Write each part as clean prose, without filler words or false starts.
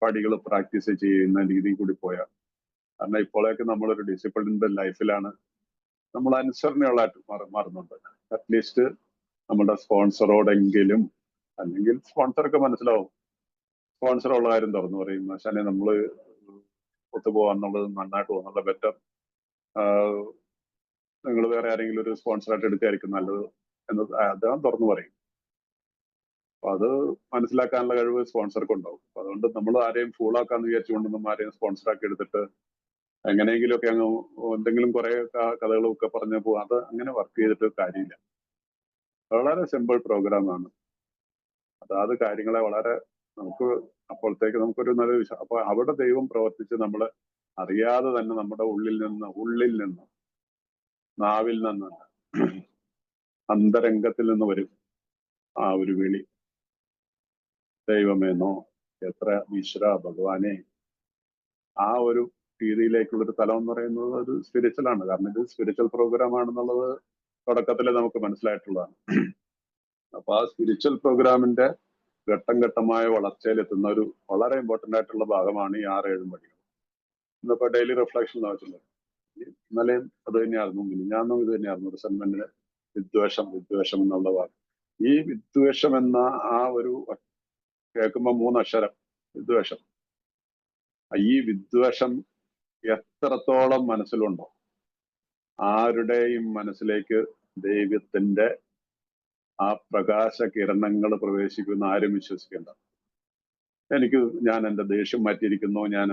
പടികൾ പ്രാക്ടീസ് ചെയ്യുന്ന രീതിയിൽ കൂടി പോയാൽ. കാരണം ഇപ്പോഴേക്ക് നമ്മളൊരു ഡിസിപ്ലിൻഡ് ലൈഫിലാണ്, നമ്മൾ അനുസരണയുള്ളതായിട്ട് മാറുന്നുണ്ട്. അറ്റ്ലീസ്റ്റ് നമ്മുടെ സ്പോൺസറോടെങ്കിലും, അല്ലെങ്കിൽ സ്പോൺസറൊക്കെ മനസ്സിലാവും, സ്പോൺസറുള്ള കാര്യം തുറന്നു പറയും, പക്ഷേ നമ്മൾ ഒത്തുപോകാന്നുള്ളത് നന്നായിട്ട് പോകുന്നുള്ള ബെറ്റർ, നിങ്ങൾ വേറെ ആരെങ്കിലും ഒരു സ്പോൺസറായിട്ട് എടുക്കുകയായിരിക്കും നല്ലത് എന്ന് അദ്ദേഹം തുറന്നു പറയും. അപ്പൊ അത് മനസ്സിലാക്കാനുള്ള കഴിവ് സ്പോൺസർക്ക് ഉണ്ടാവും. അപ്പൊ അതുകൊണ്ട് നമ്മൾ ആരെയും ഫൂളാക്കാന്ന് വിചാരിച്ചുകൊണ്ടൊന്നും ആരെയും സ്പോൺസറാക്കി എടുത്തിട്ട് എങ്ങനെയെങ്കിലുമൊക്കെ അങ്ങ് എന്തെങ്കിലും കുറെ കഥകളും ഒക്കെ പറഞ്ഞു പോകും. അത് അങ്ങനെ വർക്ക് ചെയ്തിട്ട് കാര്യമില്ല. വളരെ സിമ്പിൾ പ്രോഗ്രാമാണ്. അതാത് കാര്യങ്ങളെ വളരെ നമുക്ക് അപ്പോഴത്തേക്ക് നമുക്കൊരു നല്ല അപ്പൊ അവിടെ ദൈവം പ്രവർത്തിച്ച് നമ്മൾ അറിയാതെ തന്നെ നമ്മുടെ ഉള്ളിൽ നിന്ന് നാവിൽ നിന്ന് അന്തരംഗത്തിൽ നിന്ന് വരും ആ ഒരു വിളി, ദൈവമേന്നോ, എത്ര ഈശ്വര ഭഗവാനെ. ആ ഒരു രീതിയിലേക്കുള്ളൊരു തലം എന്ന് പറയുന്നത് ഒരു സ്പിരിച്വലാണ്. കാരണം ഇത് സ്പിരിച്വൽ പ്രോഗ്രാം ആണെന്നുള്ളത് തുടക്കത്തിൽ നമുക്ക് മനസ്സിലായിട്ടുള്ളതാണ്. അപ്പൊ ആ സ്പിരിച്വൽ പ്രോഗ്രാമിന്റെ ഘട്ടം ഘട്ടമായ വളർച്ചയിലെത്തുന്ന ഒരു വളരെ ഇമ്പോർട്ടന്റ് ആയിട്ടുള്ള ഭാഗമാണ് ഈ 6-7 പടികൾ. ഇന്നിപ്പോ ഡെയിലി റിഫ്ലക്ഷൻ ആവശ്യമുള്ളത് ഇന്നലെയും അത് തന്നെയായിരുന്നു, മിനിഞ്ഞാന്നും ഇത് തന്നെയായിരുന്നു. റിസെന്റ്മെന്റിന് വിദ്വേഷം എന്നുള്ള വാക്ക്. ഈ വിദ്വേഷം എന്ന ആ ഒരു കേൾക്കുമ്പോൾ 3 അക്ഷരം വിദ്വേഷം. ഈ വിദ്വേഷം എത്രത്തോളം മനസ്സിലുണ്ടോ, ആരുടെയും മനസ്സിലേക്ക് ദൈവത്തിന്റെ ആ പ്രകാശ കിരണങ്ങൾ പ്രവേശിക്കുന്ന ആരും വിശ്വസിക്കേണ്ട. ഞാൻ എൻ്റെ ദേഷ്യം മാറ്റിയിരിക്കുന്നു, ഞാൻ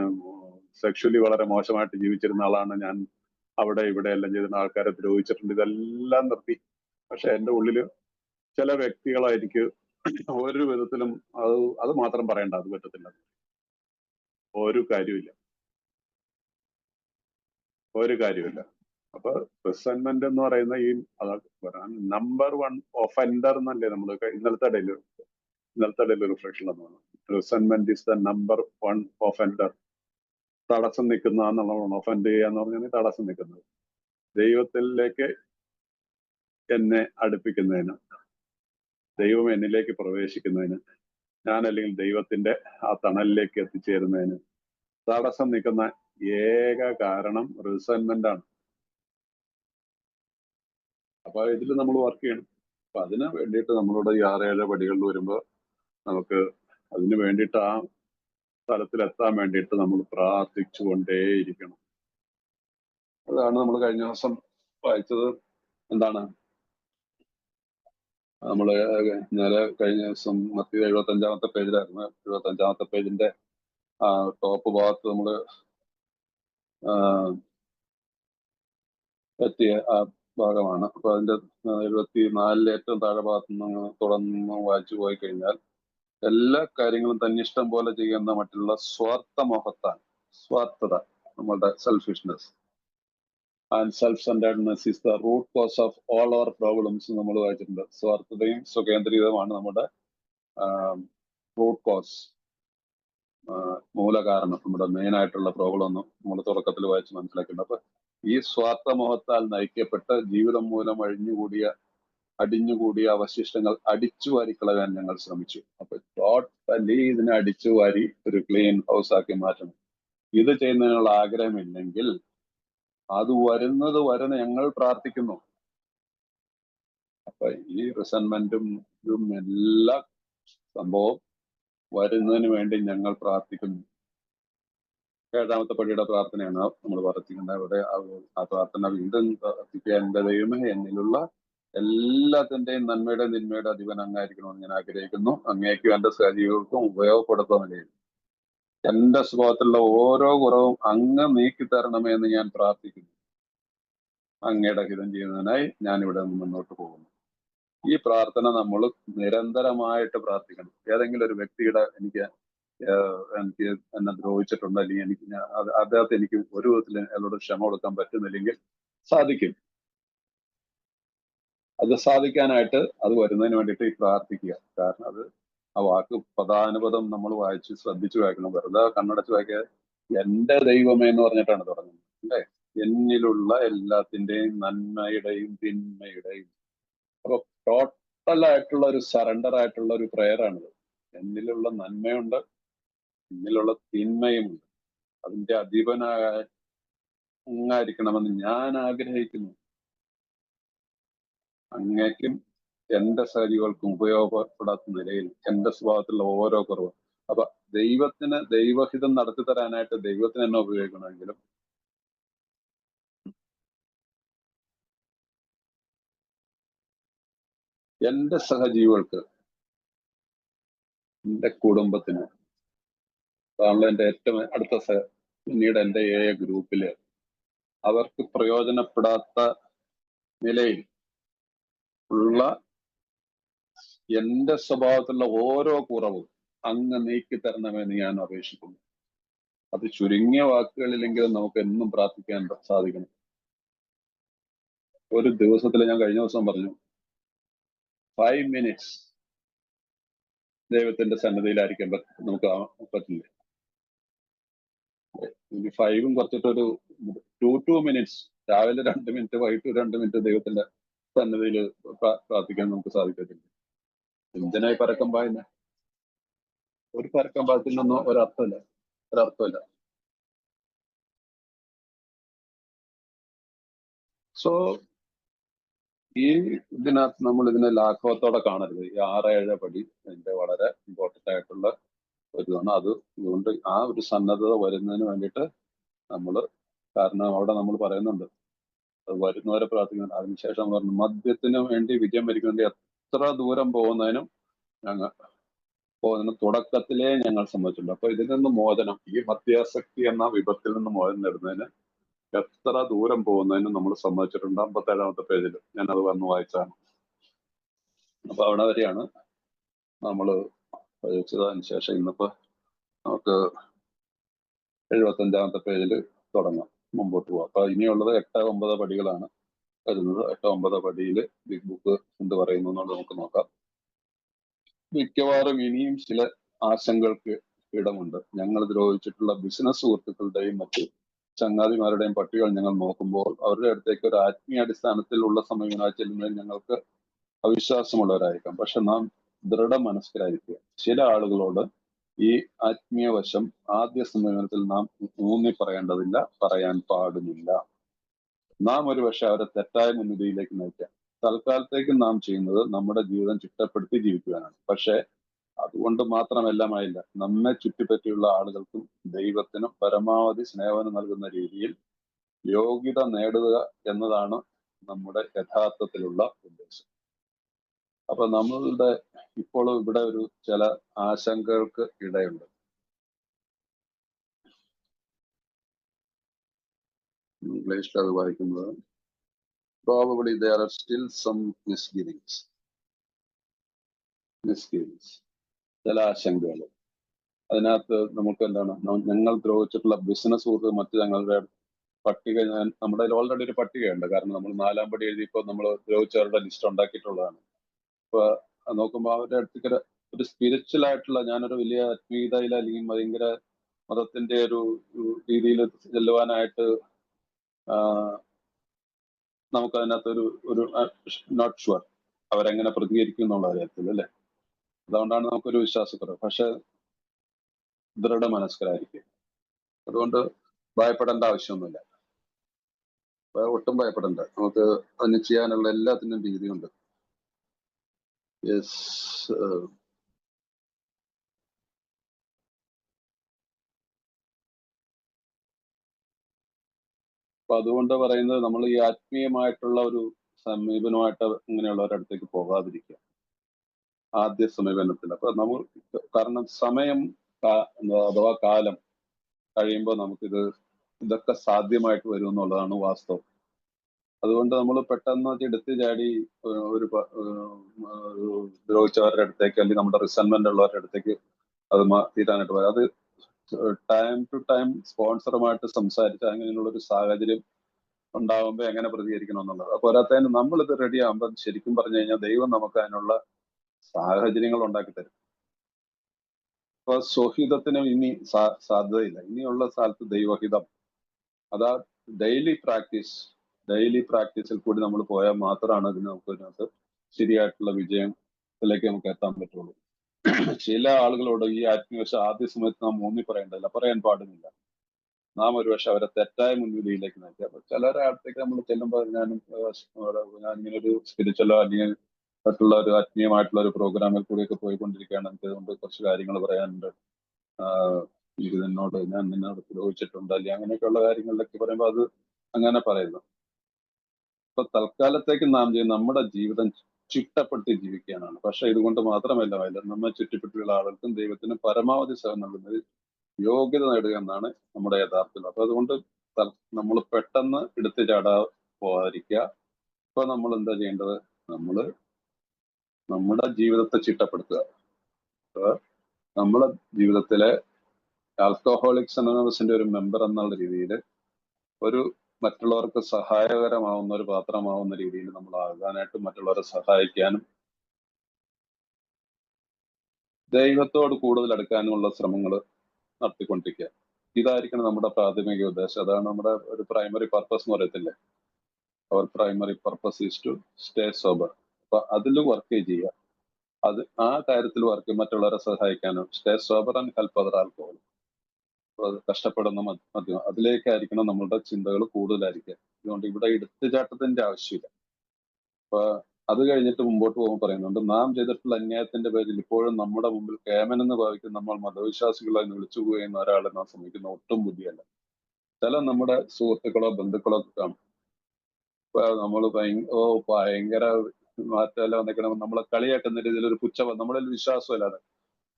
സെക്ഷലി വളരെ മോശമായിട്ട് ജീവിച്ചിരുന്ന ആളാണ്, ഞാൻ അവിടെ ഇവിടെ എല്ലാം ചെയ്തിരുന്ന ആൾക്കാരെ ദ്രോഹിച്ചിട്ടുണ്ട്, ഇതെല്ലാം നിർത്തി. പക്ഷെ എൻ്റെ ഉള്ളില് ചില വ്യക്തികളായിരിക്കും ഒരു വിധത്തിലും അത് മാത്രം പറയണ്ട, അത് പറ്റത്തില്ല, ഒരു കാര്യമില്ല. അപ്പൊ റിസെന്റ്മെന്റ് എന്ന് പറയുന്ന ഈ നമ്പർ 1 ഒഫൻഡർ എന്നല്ലേ നമ്മൾ ഇന്നലത്തെ ഡെയിലി റിഫ്ലക്ഷൻ എന്ന് പറഞ്ഞു. റിസെന്റ്മെന്റ് ഇസ് ദ നമ്പർ 1 ഒഫൻഡർ. തടസ്സം നിൽക്കുന്ന എന്നുള്ളതാണ്. ഒഫൻഡ് ചെയ്യാന്ന് പറഞ്ഞാൽ തടസ്സം നിൽക്കുന്നത്. ദൈവത്തിലേക്ക് എന്നെ അടുപ്പിക്കുന്നതിന്, ദൈവം എന്നിലേക്ക് പ്രവേശിക്കുന്നതിന്, ഞാൻ അല്ലെങ്കിൽ ദൈവത്തിന്റെ ആ തണലിലേക്ക് എത്തിച്ചേരുന്നതിന് തടസ്സം നിൽക്കുന്ന ഏക കാരണം റിസെന്റ്മെന്റ് ആണ്. അപ്പൊ ഇതിൽ നമ്മൾ വർക്ക് ചെയ്യണം. അപ്പൊ അതിന് വേണ്ടിയിട്ട് നമ്മളോട് ഈ 6-7 പടികളിൽ വരുമ്പോൾ നമുക്ക് അതിന് വേണ്ടിയിട്ട് ആ സ്ഥലത്തിലെത്താൻ വേണ്ടിയിട്ട് നമ്മൾ പ്രാർത്ഥിച്ചുകൊണ്ടേയിരിക്കണം. അതാണ് നമ്മൾ കഴിഞ്ഞ ദിവസം വായിച്ചത്. എന്താണ് നമ്മള് ഇന്നലെ കഴിഞ്ഞ ദിവസം മത്തി 75-ാമത്തെ പേജിലായിരുന്നു. 75-ാമത്തെ പേജിന്റെ ടോപ്പ് ഭാഗത്ത് നമ്മള് എത്തിയ ആ ഭാഗമാണ്. അപ്പൊ അതിന്റെ 74 ഏറ്റവും താഴെ ഭാഗത്ത് നിന്ന് തുടർന്ന് വായിച്ചു പോയി കഴിഞ്ഞാൽ എല്ലാ കാര്യങ്ങളും തന്നിഷ്ടം പോലെ ചെയ്യുന്ന മറ്റുള്ള സ്വാർത്ഥത, നമ്മളുടെ selfishness and self centredness is the root cause of all our problems നമ്മൾ വായിച്ചിട്ടുണ്ട്. സ്വാർത്ഥതയും സ്വകേന്ദ്രീയതമാണ് നമ്മുടെ റൂട്ട് കോസ്, മൂലകാരണം, നമ്മുടെ മെയിൻ ആയിട്ടുള്ള പ്രോബ്ലം ഒന്നും നമ്മൾ തുടക്കത്തിൽ വായിച്ച് മനസ്സിലാക്കിയിട്ടുണ്ട്. അപ്പൊ ഈ സ്വാർത്ഥമോഹത്താൽ നയിക്കപ്പെട്ട് ജീവിതം മൂലം അടിഞ്ഞുകൂടിയ അവശിഷ്ടങ്ങൾ അടിച്ചു വാരിക്കളയാൻ ഞങ്ങൾ ശ്രമിച്ചു. അപ്പൊ ടോട്ടലി ഇതിനെ അടിച്ചു വാരി ഒരു ക്ലീൻ ഹൗസ് ആക്കി മാറ്റണം. ഇത് ചെയ്യുന്നതിനുള്ള ആഗ്രഹമില്ലെങ്കിൽ അത് വരുന്നത് വരെ ഞങ്ങൾ പ്രാർത്ഥിക്കുന്നു. അപ്പൊ ഈ റിസെന്റ്മെന്റും ഇതും എല്ലാ സംഭവം വരുന്നതിന് വേണ്ടി ഞങ്ങൾ പ്രാർത്ഥിക്കുന്നു. 7-ാമത്തെ പടിയുടെ പ്രാർത്ഥനയാണ് നമ്മൾ പ്രാർത്ഥിക്കുന്നത്. അവിടെ ആ പ്രാർത്ഥന വീണ്ടും പ്രാർത്ഥിക്കുക. എന്റെ ദൈവമേ, എന്നിലുള്ള എല്ലാത്തിന്റെയും നന്മയുടെ തിന്മയുടെ അധിപൻ അങ്ങായിരിക്കണമെന്ന് ഞാൻ ആഗ്രഹിക്കുന്നു. അങ്ങേക്കും എന്റെ സജീവങ്ങൾക്കും ഉപയോഗപ്പെടുത്തുന്ന എന്റെ സ്വഭാവത്തിലുള്ള ഓരോ കുറവും അങ്ങ് നീക്കിത്തരണമേ എന്ന് ഞാൻ പ്രാർത്ഥിക്കുന്നു. അങ്ങയുടെ ഹിതം ചെയ്യുന്നതിനായി ഞാൻ ഇവിടെ നിന്ന് മുന്നോട്ട് പോകുന്നു. ഈ പ്രാർത്ഥന നമ്മൾ നിരന്തരമായിട്ട് പ്രാർത്ഥിക്കണം. ഏതെങ്കിലും ഒരു വ്യക്തിയുടെ എനിക്ക് എന്നെ ദ്രോഹിച്ചിട്ടുണ്ട്, അല്ലെങ്കിൽ അദ്ദേഹത്തെ എനിക്ക് ഒരു വിധത്തിൽ അയാളോട് ക്ഷമ കൊടുക്കാൻ പറ്റുന്നില്ലെങ്കിൽ സാധിക്കും. അത് സാധിക്കാനായിട്ട് അത് വരുന്നതിന് വേണ്ടിയിട്ട് ഈ പ്രാർത്ഥിക്കുക. കാരണം അത് ആ വാക്ക് പദാനുപദം നമ്മൾ വായിച്ച് ശ്രദ്ധിച്ചു വായിക്കണം. വെറുതെ കണ്ണടച്ച് വായിക്കുക. എന്റെ ദൈവമേ എന്ന് പറഞ്ഞിട്ടാണ് തുടങ്ങുന്നത് അല്ലേ? എന്നിലുള്ള എല്ലാത്തിന്റെയും നന്മയുടെയും തിന്മയുടെയും. അപ്പൊ ടോട്ടൽ ആയിട്ടുള്ള ഒരു സറണ്ടർ ആയിട്ടുള്ള ഒരു പ്രെയർ ആണിത്. എന്നിലുള്ള നന്മയുണ്ട്, എന്നിലുള്ള തിന്മയുമുണ്ട്. അതിന്റെ അധീപനായിരിക്കണമെന്ന് ഞാൻ ആഗ്രഹിക്കുന്നു. അങ്ങേക്കും എന്റെ സഹജീവികൾക്കും ഉപയോഗപ്പെടാത്ത നിലയിൽ എന്റെ സ്വഭാവത്തിലുള്ള ഓരോ കുറവ്. അപ്പൊ ദൈവഹിതം നടത്തി തരാനായിട്ട് ദൈവത്തിന് എന്നെ ഉപയോഗിക്കണമെങ്കിലും എന്റെ സഹജീവികൾക്ക്, എന്റെ കുടുംബത്തിന്, കാരണം എന്റെ ഏറ്റവും അടുത്ത പിന്നീട് എന്റെ ഗ്രൂപ്പില് അവർക്ക് പ്രയോജനപ്പെടാത്ത നിലയിൽ ഉള്ള എന്റെ സ്വഭാവത്തിലുള്ള ഓരോ കുറവും അങ്ങ് നീക്കി തരണമെന്ന് ഞാൻ അപേക്ഷിക്കുന്നു. അത് ചുരുങ്ങിയ വാക്കുകളിലെങ്കിലും നമുക്ക് എന്നും പ്രാർത്ഥിക്കാൻ സാധിക്കണം. ഒരു ദിവസത്തിൽ ഞാൻ കഴിഞ്ഞ ദിവസം പറഞ്ഞു 5 minutes ദൈവത്തിന്റെ സന്നദ്ധയിലായിരിക്കാൻ നമുക്ക് പറ്റില്ല. ഇനി 5 കുറച്ചിട്ടൊരു 2 minutes, രാവിലെ 2 minutes, വൈകിട്ട് 2 minutes ദൈവത്തിന്റെ സന്നദ്ധയിൽ പ്രാർത്ഥിക്കാൻ നമുക്ക് സാധിക്കത്തില്ല. എന്തിനായി പരക്കം പായുന്ന? ഒരു പരക്കം പായത്തിനൊന്നും ഒരർത്ഥമില്ല. സോ ഈ ഇതിനകത്ത് നമ്മൾ ഇതിനെ ലാഘവത്തോടെ കാണരുത്. ഈ 6-7 പടി അതിന്റെ വളരെ ഇമ്പോർട്ടന്റ് ആയിട്ടുള്ള ഒരു ഇതാണ്. അതുകൊണ്ട് ആ ഒരു സന്നദ്ധത വരുന്നതിന് വേണ്ടിയിട്ട് നമ്മൾ, കാരണം അവിടെ നമ്മൾ പറയുന്നുണ്ട് അത് വരുന്നവരെ പ്രാർത്ഥിക്കുന്നുണ്ട്. അതിനുശേഷം പറഞ്ഞു മദ്യത്തിന് വേണ്ടി വിജയം വരിക്കുന്നതിന് എത്ര ദൂരം പോകുന്നതിനും തുടക്കത്തിലേ ഞങ്ങൾ സമ്മതിച്ചിട്ടുണ്ട്. അപ്പൊ ഇതിൽ നിന്ന് മോചനം, ഈ മദ്യാസക്തി എന്ന വിപത്തിൽ നിന്ന് മോചനം നേടുന്നതിന് എത്ര ദൂരം പോകുന്നതിനും നമ്മൾ സമ്മതിച്ചിട്ടുണ്ട്. 57-ാമത്തെ പേജിൽ ഞാൻ അത് വന്ന് വായിച്ചാണ്. അപ്പൊ അവിടെ വരെയാണ് നമ്മൾ വായിച്ചതിന് ശേഷം ഇന്നിപ്പോ നമുക്ക് 75-ാമത്തെ പേജിൽ തുടങ്ങാം, മുമ്പോട്ട് പോവാം. അപ്പൊ ഇനിയുള്ളത് 8-9 പടികളാണ് വരുന്നത്. 8-9 പടിയിൽ ബിഗ് ബുക്ക് എന്ത് പറയുന്നു എന്നുള്ളത് നമുക്ക് നോക്കാം. മിക്കവാറും ഇനിയും ചില ആശങ്കകൾക്ക് ഇടമുണ്ട്. ഞങ്ങൾ ദ്രോഹിച്ചിട്ടുള്ള ബിസിനസ് സുഹൃത്തുക്കളുടെയും മറ്റ് ചങ്ങാതിമാരുടെയും പട്ടികൾ ഞങ്ങൾ നോക്കുമ്പോൾ അവരുടെ അടുത്തേക്ക് ഒരു ആത്മീയാടിസ്ഥാനത്തിലുള്ള സമീപനമായി ചെല്ലുന്നതിൽ ഞങ്ങൾക്ക് അവിശ്വാസമുള്ളവരായിരിക്കാം. പക്ഷെ നാം ദൃഢമനസ്കരായിരിക്കുക. ചില ആളുകളോട് ഈ ആത്മീയ വശം ആദ്യ സമീപനത്തിൽ നാം ഊന്നി പറയേണ്ടതില്ല, പറയാൻ പാടുമില്ല. നാം ഒരുപക്ഷെ അവരെ തെറ്റായ മുൻവിധിയിലേക്ക് നയിക്കാം. തൽക്കാലത്തേക്ക് നാം ചെയ്യുന്നത് നമ്മുടെ ജീവിതം ചിട്ടപ്പെടുത്തി ജീവിക്കുവാനാണ്. പക്ഷെ അതുകൊണ്ട് മാത്രമെല്ലാമായില്ല. നമ്മെ ചുറ്റിപ്പറ്റിയുള്ള ആളുകൾക്കും ദൈവത്തിനും പരമാവധി സ്നേഹനം നൽകുന്ന രീതിയിൽ യോഗ്യത നേടുക എന്നതാണ് നമ്മുടെ യഥാർത്ഥത്തിലുള്ള ഉദ്ദേശം. അപ്പൊ നമ്മളുടെ ഇപ്പോൾ ഇവിടെ ഒരു ചില ആശങ്കകൾക്ക് ഇടയുണ്ട്. ഇംഗ്ലീഷിൽ അത് വായിക്കുന്നത് probably there are still some misgivings. ചില ആശങ്കകൾ. അതിനകത്ത് നമുക്ക് എന്താണ്, ഞങ്ങൾ ദ്രോഹിച്ചിട്ടുള്ള ബിസിനസ് സുഹൃത്ത് മറ്റ് ഞങ്ങളുടെ പട്ടിക നമ്മുടെ ഓൾറെഡി ഒരു പട്ടികയുണ്ട്. കാരണം നമ്മൾ 4-ാം പടി എഴുതിയപ്പോൾ നമ്മൾ ദ്രോഹിച്ചവരുടെ ലിസ്റ്റ് ഉണ്ടാക്കിയിട്ടുള്ളതാണ്. അപ്പൊ നോക്കുമ്പോൾ അവരുടെ അടുത്തേക്ക് ഒരു സ്പിരിച്വൽ ആയിട്ടുള്ള, ഞാനൊരു വലിയ ആത്മീയതയിൽ അല്ലെങ്കിൽ ഭയങ്കര മതത്തിന്റെ ഒരു രീതിയിൽ ചെല്ലുവാനായിട്ട് നമുക്ക് അതിനകത്ത് ഒരു നോട്ട് ഷുവർ അവരെങ്ങനെ പ്രതികരിക്കും എന്നുള്ള കാര്യത്തിൽ, അല്ലെ? അതുകൊണ്ടാണ് നമുക്കൊരു വിശ്വാസക്കുറവ്. പക്ഷെ ദൃഢമനസ്കരായിരിക്കും. അതുകൊണ്ട് ഭയപ്പെടേണ്ട ആവശ്യമൊന്നുമില്ല. ഒട്ടും ഭയപ്പെടേണ്ട. നമുക്ക് അതിന് ചെയ്യാനുള്ള എല്ലാത്തിനും രീതിയുണ്ട്. യെസ്. അപ്പൊ അതുകൊണ്ട് പറയുന്നത് നമ്മൾ ഈ ആത്മീയമായിട്ടുള്ള ഒരു സമീപനമായിട്ട് ഇങ്ങനെയുള്ളവരുടെ അടുത്തേക്ക് പോകാതിരിക്കുക ആദ്യ സമീപനത്തിൽ. അപ്പൊ നമ്മൾ, കാരണം സമയം അഥവാ കാലം കഴിയുമ്പോൾ നമുക്കിതൊക്കെ സാധ്യമായിട്ട് വരും എന്നുള്ളതാണ് വാസ്തവം. അതുകൊണ്ട് നമ്മൾ പെട്ടെന്ന് എടുത്തു ചാടി ഒരു ദ്രോഹിച്ചവരുടെ അടുത്തേക്ക് അല്ലെങ്കിൽ നമ്മുടെ റിസൺമെന്റ് ഉള്ളവരുടെ അടുത്തേക്ക് അത് തീരാനായിട്ട് വരാം. അത് ടൈം ടു ടൈം സ്പോൺസറുമായിട്ട് സംസാരിച്ച് അങ്ങനെയുള്ള ഒരു സാഹചര്യം ഉണ്ടാകുമ്പോൾ എങ്ങനെ പ്രതികരിക്കണം എന്നുള്ളത്. പോരാത്തതിന് നമ്മളിത് റെഡി ആകുമ്പോൾ ശരിക്കും പറഞ്ഞു കഴിഞ്ഞാൽ ദൈവം നമുക്ക് അതിനുള്ള സാഹചര്യങ്ങൾ ഉണ്ടാക്കി തരും. അപ്പൊ സ്വഹിതത്തിന് ഇനി സാധ്യതയില്ല. ഇനിയുള്ള സ്ഥലത്ത് ദൈവഹിതം, അതാ ഡെയിലി പ്രാക്ടീസിൽ കൂടി നമ്മൾ പോയാൽ മാത്രമാണ് ഇതിന് നമുക്ക് ഇതിനകത്ത് ശരിയായിട്ടുള്ള വിജയത്തിലേക്ക് നമുക്ക് എത്താൻ പറ്റുള്ളൂ. ചില ആളുകളോട് ഈ ആത്മീയവശം ആദ്യ സമയത്ത് നാം ഊന്നി പറയേണ്ടതില്ല, പറയാൻ പാടുന്നില്ല. നാം ഒരുപക്ഷെ അവരെ തെറ്റായ മുൻവിധിയിലേക്ക് നയിക്കുക. അപ്പൊ ചിലരെ അടുത്തേക്ക് നമ്മൾ ചെല്ലുമ്പോൾ ഞാനിങ്ങനെ ഒരു സ്പിരിച്വലോ അല്ലെങ്കിൽ മറ്റുള്ള ഒരു ആത്മീയമായിട്ടുള്ള ഒരു പ്രോഗ്രാമിൽ കൂടിയൊക്കെ പോയിക്കൊണ്ടിരിക്കുകയാണ്. എനിക്ക് അതുകൊണ്ട് കുറച്ച് കാര്യങ്ങൾ പറയാനുണ്ട്. ഇത് ഞാൻ നിന്നോട് പുരോഗിച്ചിട്ടുണ്ട് അല്ലെങ്കിൽ അങ്ങനെയൊക്കെയുള്ള കാര്യങ്ങളിലൊക്കെ പറയുമ്പോൾ അത് അങ്ങനെ പറയുന്നു. ഇപ്പൊ തൽക്കാലത്തേക്ക് നാം ചെയ്യുന്ന നമ്മുടെ ജീവിതം ചിട്ടപ്പെടുത്തി ജീവിക്കാനാണ്. പക്ഷെ ഇതുകൊണ്ട് മാത്രമല്ല നമ്മെ ചുറ്റിപ്പറ്റിയുള്ള ആളുകൾക്കും ദൈവത്തിനും പരമാവധി സേവനം നൽകുന്നത് യോഗ്യത നേടുക എന്നാണ് നമ്മുടെ യഥാർത്ഥം. അപ്പൊ അതുകൊണ്ട് നമ്മൾ പെട്ടെന്ന് എടുത്തു ചാടാ പോകാതിരിക്കുക. ഇപ്പൊ നമ്മൾ എന്താ ചെയ്യേണ്ടത്? നമ്മുടെ ജീവിതത്തെ ചിട്ടപ്പെടുത്തുക. നമ്മുടെ ജീവിതത്തിലെ ആൽക്കഹോളിക്സ് അനോണിമസിന്റെ ഒരു മെമ്പർ എന്നുള്ള രീതിയിൽ ഒരു മറ്റുള്ളവർക്ക് സഹായകരമാവുന്ന ഒരു പാത്രമാവുന്ന രീതിയിൽ നമ്മൾ ആകാനായിട്ട് മറ്റുള്ളവരെ സഹായിക്കാനും ദൈവത്തോട് കൂടുതൽ അടുക്കാനുമുള്ള ശ്രമങ്ങൾ നടത്തിക്കൊണ്ടിരിക്കുക. ഇതായിരിക്കണം നമ്മുടെ പ്രാഥമിക ഉദ്ദേശം. അതാണ് നമ്മുടെ ഒരു പ്രൈമറി പർപ്പസ് എന്ന് പറയത്തില്ലേ. അവർ primary purpose is to stay sober. അപ്പൊ അതിൽ വർക്ക് ചെയ്യുക. അത് ആ കാര്യത്തിൽ വർക്ക് മറ്റുള്ളവരെ സഹായിക്കാനും stay sober and help other alcohol. കഷ്ടപ്പെടുന്ന മദ്യം അതിലേക്കായിരിക്കണം നമ്മളുടെ ചിന്തകൾ കൂടുതലായിരിക്കുക. അതുകൊണ്ട് ഇവിടെ എടുത്തുചാട്ടത്തിന്റെ ആവശ്യമില്ല. അപ്പൊ അത് കഴിഞ്ഞിട്ട് മുമ്പോട്ട് പോകുമ്പോൾ പറയുന്നുണ്ട്, നാം ചെയ്തിട്ടുള്ള അന്യായത്തിന്റെ പേരിൽ ഇപ്പോഴും നമ്മുടെ മുമ്പിൽ കേമനെന്ന് ഭാവിക്കുന്ന നമ്മൾ മതവിശ്വാസികളായി വിളിച്ചു പോകുന്ന ഒരാളെ നാം ശ്രമിക്കുന്ന ഒട്ടും ബുദ്ധിയല്ല. ചില നമ്മുടെ സുഹൃത്തുക്കളോ ബന്ധുക്കളോ കാണും. നമ്മൾ ഭയങ്കര മാറ്റമല്ല വന്നിക്കണം, നമ്മളെ കളിയാക്കുന്ന രീതിയിൽ ഒരു നമ്മളിൽ വിശ്വാസമില്ലാതെ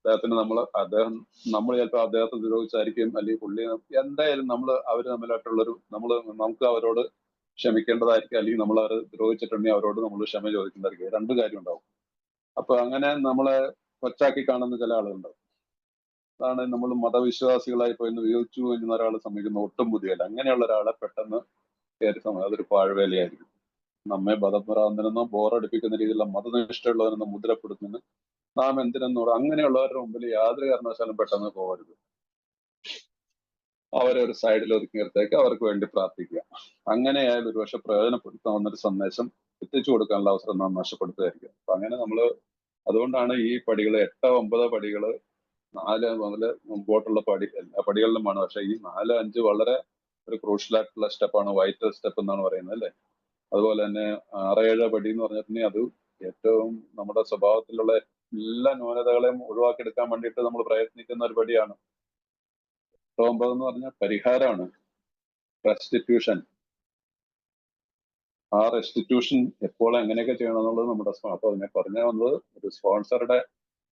അദ്ദേഹത്തിന് അദ്ദേഹം നമ്മൾ ചിലപ്പോൾ അദ്ദേഹത്തെ ദ്രോഹിച്ചായിരിക്കും, അല്ലെങ്കിൽ പുള്ളി എന്തായാലും അവര് തമ്മിലായിട്ടുള്ളൊരു നമുക്ക് അവരോട് ക്ഷമിക്കേണ്ടതായിരിക്കും, അല്ലെങ്കിൽ നമ്മൾ അവരെ ദ്രോഹിച്ചിട്ടുണ്ടെങ്കിൽ അവരോട് നമ്മൾ ക്ഷമ ചോദിക്കേണ്ടതായിരിക്കും. രണ്ടു കാര്യം ഉണ്ടാവും. അപ്പൊ അങ്ങനെ നമ്മളെ കൊച്ചാക്കി കാണുന്ന ചില ആളുകളുണ്ടാവും. അതാണ് നമ്മൾ മതവിശ്വാസികളായി പോയിന്ന് വിയോജിച്ചു കഴിഞ്ഞ ഒരാളെ സമീപിക്കുന്ന ഒട്ടും ബുദ്ധിയല്ല. അങ്ങനെയുള്ള ഒരാളെ പെട്ടെന്ന് കയറി അതൊരു പാഴ്വേലയായിരിക്കും. നമ്മെ മതഭ്രാന്തനെന്നോ ബോറടിപ്പിക്കുന്ന രീതിയിലുള്ള മതനിഷ്ഠയുള്ളവരെന്നോ മുദ്രപ്പെടുത്തുന്ന നാം എന്തിനെന്നോട് അങ്ങനെയുള്ളവരുടെ മുമ്പിൽ യാതൊരു കാരണവശാലും പെട്ടെന്ന് പോകരുത്. അവരെ ഒരു സൈഡിൽ ഒതുക്കി നിർത്തേക്ക്, അവർക്ക് വേണ്ടി പ്രാർത്ഥിക്കുക. അങ്ങനെയായാൽ ഒരുപക്ഷെ പ്രയോജനപ്പെടുത്താവുന്ന ഒരു സന്ദേശം എത്തിച്ചു കൊടുക്കാനുള്ള അവസരം നാം നഷ്ടപ്പെടുത്തുകയായിരിക്കും. അപ്പൊ അങ്ങനെ അതുകൊണ്ടാണ് ഈ പടികൾ 8, 9 പടികള് 4 മുതൽ മുമ്പോട്ടുള്ള എല്ലാ പടികളിലുമാണ്. പക്ഷെ ഈ 4, 5 വളരെ ഒരു ക്രൂഷ്യലായിട്ടുള്ള സ്റ്റെപ്പാണ്, വൈറ്റൽ സ്റ്റെപ്പ് എന്നാണ് പറയുന്നത് അല്ലേ. അതുപോലെ തന്നെ 6, 7 പടി എന്ന് പറഞ്ഞിട്ടുണ്ടെങ്കിൽ അത് ഏറ്റവും നമ്മുടെ സ്വഭാവത്തിലുള്ള എല്ലാ ന്യൂനതകളെയും ഒഴിവാക്കിയെടുക്കാൻ വേണ്ടിയിട്ട് നമ്മൾ പ്രയത്നിക്കുന്ന ഒരു പടിയാണ്. 9 എന്ന് പറഞ്ഞാൽ പരിഹാരമാണ്, റെസ്റ്റിറ്റ്യൂഷൻ. ആ റെസ്റ്റിറ്റ്യൂഷൻ എപ്പോൾ എങ്ങനെയൊക്കെ ചെയ്യണം എന്നുള്ളത് നമ്മുടെ അപ്പൊ ഞാൻ പറഞ്ഞു വന്നത് ഒരു സ്പോൺസറുടെ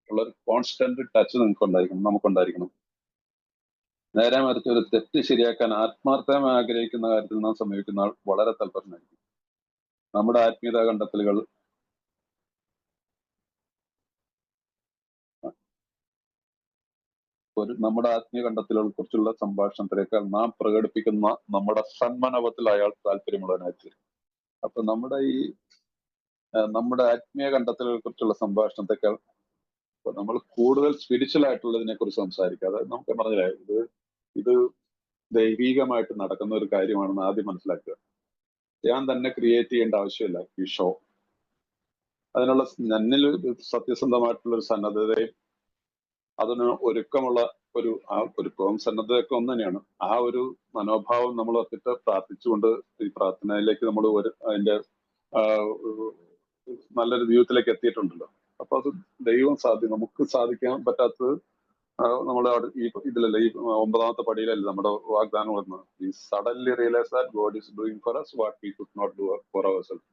ഉള്ള ഒരു കോൺസ്റ്റന്റ് ടച്ച് നമുക്കുണ്ടായിരിക്കണം. നേരെ മറിച്ച് ഒരു തെറ്റ് ശരിയാക്കാൻ ആത്മാർത്ഥമായി ആഗ്രഹിക്കുന്ന കാര്യത്തിൽ നാം സമീപിക്കുന്ന ആൾ വളരെ തൽപരനായിരിക്കും. നമ്മുടെ ആത്മീയതാ കണ്ടെത്തലുകൾ നമ്മുടെ ആത്മീയ കണ്ടെത്തലുകളെ കുറിച്ചുള്ള സംഭാഷണത്തിലേക്കാൾ നാം പ്രകടിപ്പിക്കുന്ന നമ്മുടെ സന്മനോഭാവത്തിൽ അയാൾ താല്പര്യമുള്ളവനായിരിക്കും. അപ്പൊ നമ്മുടെ ആത്മീയ കണ്ടെത്തലുകളെ കുറിച്ചുള്ള സംഭാഷണത്തെക്കാൾ നമ്മൾ കൂടുതൽ സ്പിരിച്വൽ ആയിട്ടുള്ളതിനെ കുറിച്ച് സംസാരിക്കാതെ നമുക്ക് പറഞ്ഞില്ലേ, ഇത് ദൈവീകമായിട്ട് നടക്കുന്ന ഒരു കാര്യമാണെന്ന് ആദ്യം മനസ്സിലാക്കുക. ഞാൻ തന്നെ ക്രിയേറ്റ് ചെയ്യേണ്ട ആവശ്യമില്ല ഈ ഷോ. അതിനുള്ള എന്നിൽ സത്യസന്ധമായിട്ടുള്ള ഒരു സന്നദ്ധതയും അതിന് ഒരുക്കമുള്ള ഒരുക്കവും സന്നദ്ധതയൊക്കെ ഒന്ന് തന്നെയാണ്. ആ ഒരു മനോഭാവം നമ്മൾ ഒത്തിട്ട് പ്രാർത്ഥിച്ചുകൊണ്ട് ഈ പ്രാർത്ഥനയിലേക്ക് നമ്മൾ അതിന്റെ നല്ലൊരു ജീവിതത്തിലേക്ക് എത്തിയിട്ടുണ്ടല്ലോ. അപ്പൊ അത് ദൈവം നമുക്ക് സാധിക്കാൻ പറ്റാത്തത് നമ്മൾ ഇതിലല്ലേ, ഈ 9ാമത്തെ പടിയിലല്ലേ നമ്മുടെ വാഗ്ദാനം വരുന്നത്. ഈ suddenly realise that God is doing four us what we could not do for ourselves.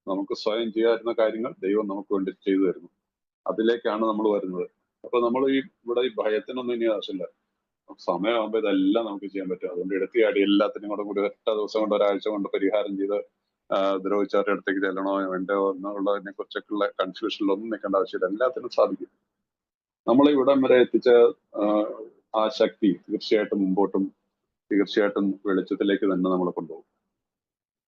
നമുക്ക് സ്വയം ചെയ്യാതിരുന്ന കാര്യങ്ങൾ ദൈവം നമുക്ക് വേണ്ടി ചെയ്തു തരുന്നു. അതിലേക്കാണ് നമ്മൾ വരുന്നത്. അപ്പൊ നമ്മൾ ഇവിടെ ഈ ഭയത്തിനൊന്നും ഇനി ആവശ്യമില്ല. സമയമാകുമ്പോൾ ഇതെല്ലാം നമുക്ക് ചെയ്യാൻ പറ്റും. അതുകൊണ്ട് എടുത്തിയാടി എല്ലാത്തിനും കൂടി ഒറ്റ ദിവസം കൊണ്ട്, ഒരാഴ്ച കൊണ്ട് പരിഹാരം ചെയ്ത് ദ്രോഹിച്ചവരുടെ അടുത്തേക്ക് ചെല്ലണോ വേണ്ടോ എന്നുള്ളതിനെ കുറിച്ചൊക്കെയുള്ള കൺഫ്യൂഷനിലൊന്നും നിൽക്കേണ്ട ആവശ്യമില്ല. എല്ലാത്തിനും സാധിക്കും. നമ്മളെ ഇവിടം വരെ എത്തിച്ച ആ ശക്തി തീർച്ചയായിട്ടും വെളിച്ചത്തിലേക്ക് തന്നെ നമ്മളെ കൊണ്ടുപോകും.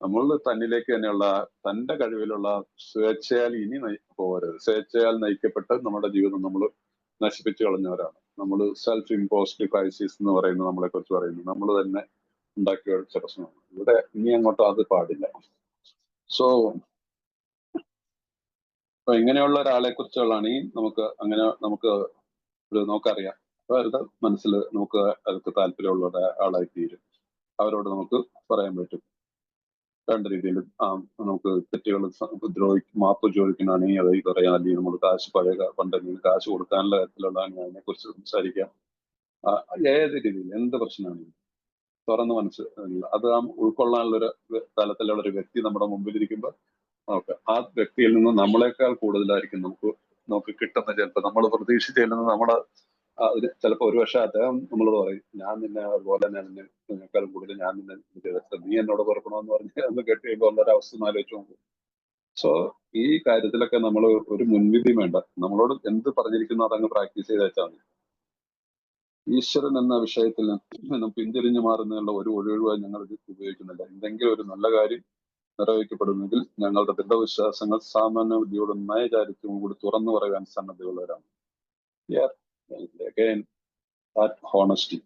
നമ്മൾ തന്നിലേക്ക് തന്നെയുള്ള തന്റെ കഴിവിലുള്ള സ്വേച്ഛയാൽ ഇനി പോകരുത്. സ്വേച്ഛയാൽ നയിക്കപ്പെട്ട് നമ്മുടെ ജീവിതം നമ്മൾ നശിപ്പിച്ചു കളഞ്ഞവരാണ്. നമ്മൾ സെൽഫ് ഇമ്പോസ്ഡ് ക്രൈസിസ് എന്ന് പറയുന്നത് നമ്മളെ കുറിച്ച് പറയുന്നു. നമ്മൾ തന്നെ ഉണ്ടാക്കിയ വെച്ച പ്രശ്നമാണ്. ഇവിടെ ഇനി അങ്ങോട്ടും അത് പാടില്ല. സോ അപ്പൊ ഇങ്ങനെയുള്ള ഒരാളെ കുറിച്ചുള്ളതാണ് ഈ നമുക്ക് നമുക്കറിയാം. അപ്പൊ അവരുടെ മനസ്സിൽ അവർക്ക് താല്പര്യമുള്ള ആളായി തീരും. അവരോട് നമുക്ക് പറയാൻ പറ്റും. രണ്ട് രീതിയിൽ നമുക്ക് തെറ്റുകൾ മാപ്പ് ചോദിക്കുന്നതാണെങ്കിൽ അത് പറയാം, അല്ലെങ്കിൽ നമ്മൾ പണ്ടെങ്കിലും കാശ് കൊടുക്കാനുള്ള കാര്യത്തിലുള്ളതാണെങ്കിൽ അതിനെ കുറിച്ച് സംസാരിക്കാം. ഏത് രീതിയിൽ എന്ത് പ്രശ്നമാണെങ്കിലും തുറന്ന് അത് ഉൾക്കൊള്ളാനുള്ള ഒരു തലത്തിലുള്ള ഒരു വ്യക്തി നമ്മുടെ മുമ്പിലിരിക്കുമ്പോൾ ആ വ്യക്തിയിൽ നിന്ന് നമ്മളെക്കാൾ കൂടുതലായിരിക്കും നമുക്ക് കിട്ടുന്ന. ചിലപ്പോൾ നമ്മൾ പ്രതീക്ഷിച്ചില്ലെന്ന് ചിലപ്പോൾ ഒരുപക്ഷെ അദ്ദേഹം നമ്മളോട് പറയും, ഞാൻ നിന്നെ അതുപോലെ തന്നെ നിന്നെക്കാൾ കൂടുതൽ ഞാൻ നിന്നെ നീ എന്നോട് പുറപ്പെടണമെന്ന് പറഞ്ഞ് അന്ന് കെട്ടി കഴിയുമ്പോൾ ഉള്ളൊരു അവസ്ഥ ആലോചിച്ച് നോക്കും. സോ ഈ കാര്യത്തിലൊക്കെ നമ്മൾ ഒരു മുൻവിധി വേണ്ട. നമ്മളോട് എന്ത് പറഞ്ഞിരിക്കുന്നു അതങ്ങ് പ്രാക്ടീസ് ചെയ്ത് വെച്ചാൽ മതി. ഈശ്വരൻ എന്ന വിഷയത്തിൽ നിന്ന് പിന്തിരിഞ്ഞു മാറുന്നതിനുള്ള ഒരു ഒഴിവായി ഞങ്ങൾ ഇത് ഉപയോഗിക്കുന്നില്ല. എന്തെങ്കിലും ഒരു നല്ല കാര്യം നിർവഹിക്കപ്പെടുന്നെങ്കിൽ ഞങ്ങളുടെ ദൃഢവിശ്വാസങ്ങൾ സാമാന്യ ബുദ്ധിയോടും നയചാരിത്യവും കൂടി തുറന്നു പറയാൻ സന്നദ്ധയുള്ളവരാണ്. ഹോണസ്റ്റി.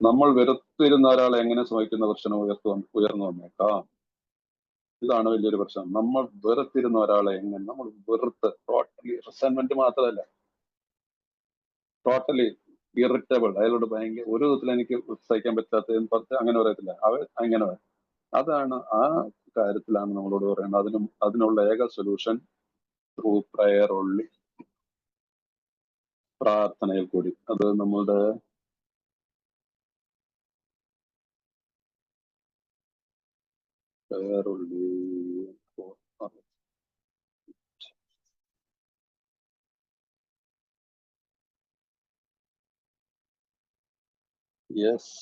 നമ്മൾ വെറുത്തിരുന്ന ഒരാളെ എങ്ങനെ ശ്രമിക്കുന്ന പ്രശ്നം ഉയർന്നു വന്നേക്കാം. ഇതാണ് വലിയൊരു പ്രശ്നം. നമ്മൾ വെറുത്തിരുന്ന ഒരാളെ എങ്ങനെ നമ്മൾ ടോട്ടലി റിസെന്റ്മെന്റ് മാത്രമല്ല, ടോട്ടലി ഇറിറ്റബിൾ, അയാളോട് ഭയങ്കര ഒരു വിധത്തിൽ എനിക്ക് സഹിക്കാൻ പറ്റാത്ത അങ്ങനെ പറയത്തില്ല. അങ്ങനെ അതാണ് ആ കാര്യത്തിലാണ് നമ്മളോട് പറയുന്നത്. അതിനുള്ള ഏക സൊല്യൂഷൻ ത്രൂ പ്രയർ ഓൺലി, പ്രാർത്ഥനയിൽ കൂടി. അത് നമ്മളുടെ പ്രയർ ഓൺലി. യെസ്,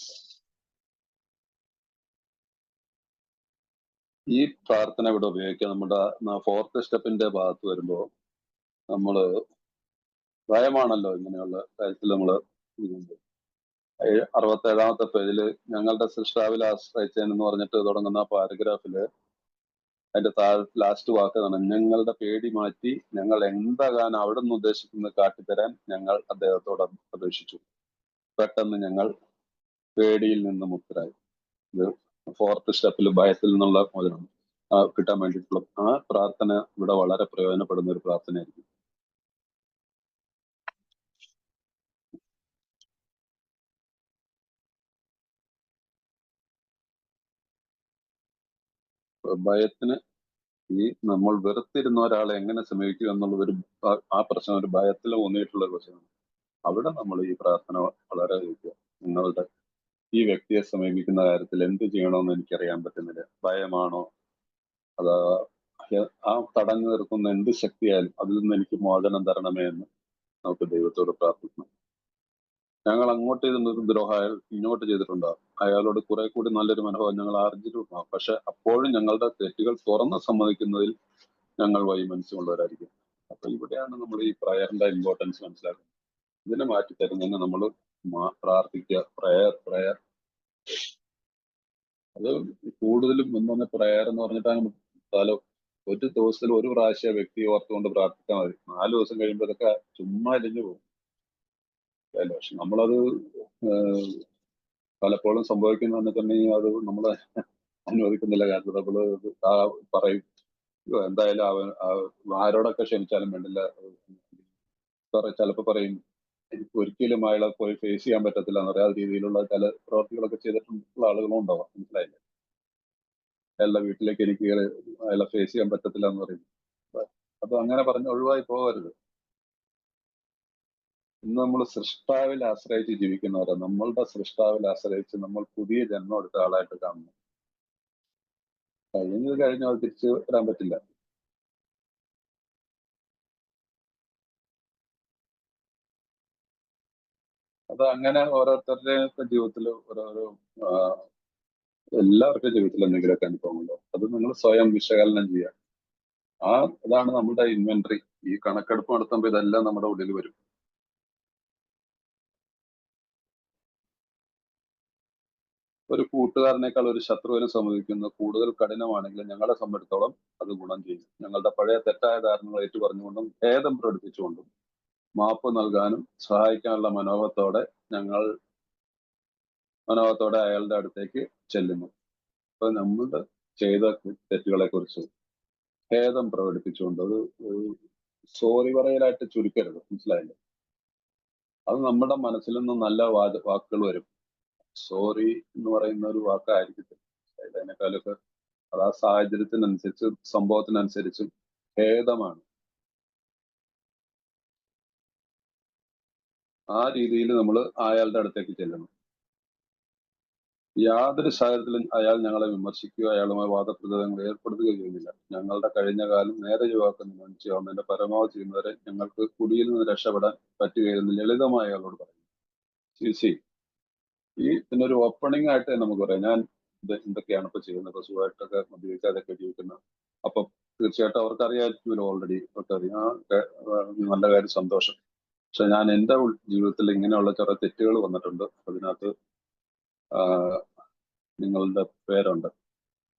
ഈ പ്രാർത്ഥന ഇവിടെ ഉപയോഗിക്കുക. നമ്മുടെ 4th സ്റ്റെപ്പിന്റെ ഭാഗത്ത് വരുമ്പോ നമ്മള് ഭയമാണല്ലോ ഇങ്ങനെയുള്ള കാര്യത്തിൽ. നമ്മള് 67ാമത്തെ പേജില് ഞങ്ങളുടെ സൃഷ്ടാവിൽ ആശ്രയിച്ചെന്ന് പറഞ്ഞിട്ട് തുടങ്ങുന്ന പാരഗ്രാഫില് അതിന്റെ ലാസ്റ്റ് വാക്കാണ്, ഞങ്ങളുടെ പേടി മാറ്റി ഞങ്ങൾ എന്താകാൻ അവിടെ നിന്ന് ഉദ്ദേശിക്കുന്നത് കാട്ടിത്തരാൻ ഞങ്ങൾ അദ്ദേഹത്തോട് അപേക്ഷിച്ചു. പെട്ടെന്ന് ഞങ്ങൾ പേടിയിൽ നിന്ന് മുക്തരായി. ഇത് 4th സ്റ്റെപ്പിൽ ഭയത്തിൽ നിന്നുള്ള മോചനം കിട്ടാൻ വേണ്ടിയിട്ടുള്ള ആ പ്രാർത്ഥന ഇവിടെ വളരെ പ്രയോജനപ്പെടുന്ന ഒരു പ്രാർത്ഥനയായിരിക്കും. ഭയത്തിന് നമ്മൾ വെറുത്തിരുന്ന ഒരാളെ എങ്ങനെ സമീപിക്കുക എന്നുള്ളത് ആ പ്രശ്നം ഒരു ഭയത്തിൽ ഊന്നിയിട്ടുള്ള ഒരു പ്രശ്നമാണ്. അവിടെ നമ്മൾ ഈ പ്രാർത്ഥന വളരെ നിങ്ങളുടെ ഈ വ്യക്തിയെ സമീപിക്കുന്ന കാര്യത്തിൽ എന്ത് ചെയ്യണമെന്ന് എനിക്കറിയാൻ പറ്റുന്നില്ല. ഭയമാണോ, അതാ ആ തടഞ്ഞു നിർത്തുന്ന എന്ത് ശക്തിയായാലും അതിൽ നിന്ന് എനിക്ക് മോചനം തരണമേ എന്ന് നമുക്ക് ദൈവത്തോട് പ്രാർത്ഥിക്കണം. ഞങ്ങൾ അങ്ങോട്ട് ചെയ്തിരുന്ന ദ്രോഹം അയാൾ ഇങ്ങോട്ട് ചെയ്തിട്ടുണ്ടാകും. അയാളോട് കുറെ കൂടി നല്ലൊരു മനോഭാവം ഞങ്ങൾ ആർജിച്ചിട്ടുണ്ടാകും. പക്ഷെ അപ്പോഴും ഞങ്ങളുടെ തെറ്റുകൾ തുറന്ന് സമ്മതിക്കുന്നതിൽ ഞങ്ങൾ വൈമനസ്യമുള്ളവരായിരിക്കും. അപ്പൊ ഇവിടെയാണ് നമ്മൾ ഈ പ്രയറിന്റെ ഇമ്പോർട്ടൻസ് മനസ്സിലാക്കുന്നത്. ഇതിനെ മാറ്റി തരുന്നതിന് നമ്മൾ പ്രാർത്ഥിക്കുക. പ്രയർ അത് കൂടുതലും ഒന്നും പ്രയർ എന്ന് പറഞ്ഞിട്ടാണ് ഒരു ദിവസത്തിൽ ഒരു പ്രാവശ്യം വ്യക്തി ഓർത്തുകൊണ്ട് പ്രാർത്ഥിച്ചാൽ മതി. 4 ദിവസം കഴിയുമ്പോൾ ഇതൊക്കെ ചുമ്മാ ഇല്ലെങ്കിൽ പോകും. പക്ഷെ നമ്മളത് പലപ്പോഴും സംഭവിക്കുന്ന പറഞ്ഞിട്ടുണ്ടെങ്കിൽ അത് നമ്മൾ അനുവദിക്കുന്നില്ല. കാരണം നമ്മള് പറയും എന്തായാലും ആരോടൊക്കെ ക്ഷമിച്ചാലും വേണ്ടില്ല. ചിലപ്പോ പറയും എനിക്ക് ഒരിക്കലും അയാളെ പോയി ഫേസ് ചെയ്യാൻ പറ്റത്തില്ല എന്ന് പറയാത്ത രീതിയിലുള്ള ചില പ്രവർത്തികളൊക്കെ ചെയ്തിട്ടുള്ള ആളുകളും ഉണ്ടാവാം. മനസ്സിലായില്ലേ? അയാളുടെ വീട്ടിലേക്ക് എനിക്ക് അയാളെ ഫേസ് ചെയ്യാൻ പറ്റത്തില്ല എന്ന് പറയും. അപ്പൊ അങ്ങനെ പറഞ്ഞ് ഒഴിവായി പോകരുത്. ഇന്ന് നമ്മൾ സൃഷ്ടാവിൽ ആശ്രയിച്ച് ജീവിക്കുന്നവരാ. നമ്മളുടെ സൃഷ്ടാവിൽ ആശ്രയിച്ച് നമ്മൾ പുതിയ ജന്മം എടുത്ത ആളായിട്ട് കാണുന്നു. കഴിഞ്ഞാൽ അത് തിരിച്ചു വരാൻ പറ്റില്ല. അത് അങ്ങനെ ഓരോരുത്തരുടെയൊക്കെ ജീവിതത്തിൽ ഓരോരോ എല്ലാവർക്കും ജീവിതത്തിൽ എന്തെങ്കിലുമൊക്കെ അനുഭവമുണ്ടോ, അത് നിങ്ങൾ സ്വയം വിശകലനം ചെയ്യുക. അതാണ് നമ്മുടെ ഇൻവെന്ററി. ഈ കണക്കെടുപ്പ് നടത്തുമ്പോൾ ഇതെല്ലാം നമ്മുടെ ഉള്ളിൽ വരും. ഒരു കൂട്ടുകാരനേക്കാൾ ഒരു ശത്രുവിനെ സംബന്ധിക്കുന്ന കൂടുതൽ കഠിനമാണെങ്കിലും ഞങ്ങളെ സംബന്ധിച്ചിടത്തോളം അത് ഗുണം ചെയ്യും. ഞങ്ങളുടെ പഴയ തെറ്റായ ധാരണകൾ ഏറ്റുപറഞ്ഞുകൊണ്ടും ഖേദം പ്രകടിപ്പിച്ചുകൊണ്ടും മാപ്പ് നൽകാനും സഹായിക്കാനുള്ള മനോഭാവത്തോടെ അയാളുടെ അടുത്തേക്ക് ചെല്ലുന്നു. അപ്പൊ നമ്മളുടെ ചെയ്ത തെറ്റുകളെ കുറിച്ച് ഖേദം പ്രകടിപ്പിച്ചുകൊണ്ട് ഒരു സോറി പറയലായിട്ട് ചുരുക്കരുത്, മനസ്സിലായില്ലേ? അത് നമ്മുടെ മനസ്സിൽ നിന്ന് നല്ല വാക്കുകൾ വരും. സോറി എന്ന് പറയുന്ന ഒരു വാക്കായിരിക്കും അതിനേക്കാളൊക്കെ അത് ആ സാഹചര്യത്തിനനുസരിച്ച് സംഭവത്തിനനുസരിച്ചും ഖേദമാണ്. ആ രീതിയിൽ നമ്മൾ അയാളുടെ അടുത്തേക്ക് ചെല്ലണം. യാതൊരു സാഹചര്യത്തിലും അയാൾ ഞങ്ങളെ വിമർശിക്കുകയോ അയാളുമായി വാദപ്രതിവാദങ്ങൾ ഏർപ്പെടുത്തുകയോ ചെയ്യുന്നില്ല. ഞങ്ങളുടെ കഴിഞ്ഞ കാലം നേരെ യുവാക്കൾ ചെയ്യാവുന്നതിന്റെ പരമാവധി ചെയ്യുന്നവരെ ഞങ്ങൾക്ക് കുടിയിൽ നിന്ന് രക്ഷപ്പെടാൻ പറ്റുകയെന്ന് ലളിതമായി അയാളോട് പറയുന്നു. ഈ ഇതിനൊരു ഓപ്പണിംഗ് ആയിട്ട് നമുക്ക് പറയാം. ഞാൻ എന്തൊക്കെയാണ് ഇപ്പൊ ചെയ്യുന്നത്, സുഖമായിട്ടൊക്കെ മദ്യപിക്കാതൊക്കെ ജീവിക്കുന്നത്. അപ്പൊ തീർച്ചയായിട്ടും അവർക്ക് അറിയാമായിരിക്കുമല്ലോ, ഓൾറെഡി അവർക്ക് അറിയാം. നല്ല കാര്യം, സന്തോഷം. പക്ഷെ ഞാൻ എൻ്റെ ജീവിതത്തിൽ ഇങ്ങനെയുള്ള ചെറിയ തെറ്റുകൾ വന്നിട്ടുണ്ട്. അതിനകത്ത് നിങ്ങളുടെ പേരുണ്ട്.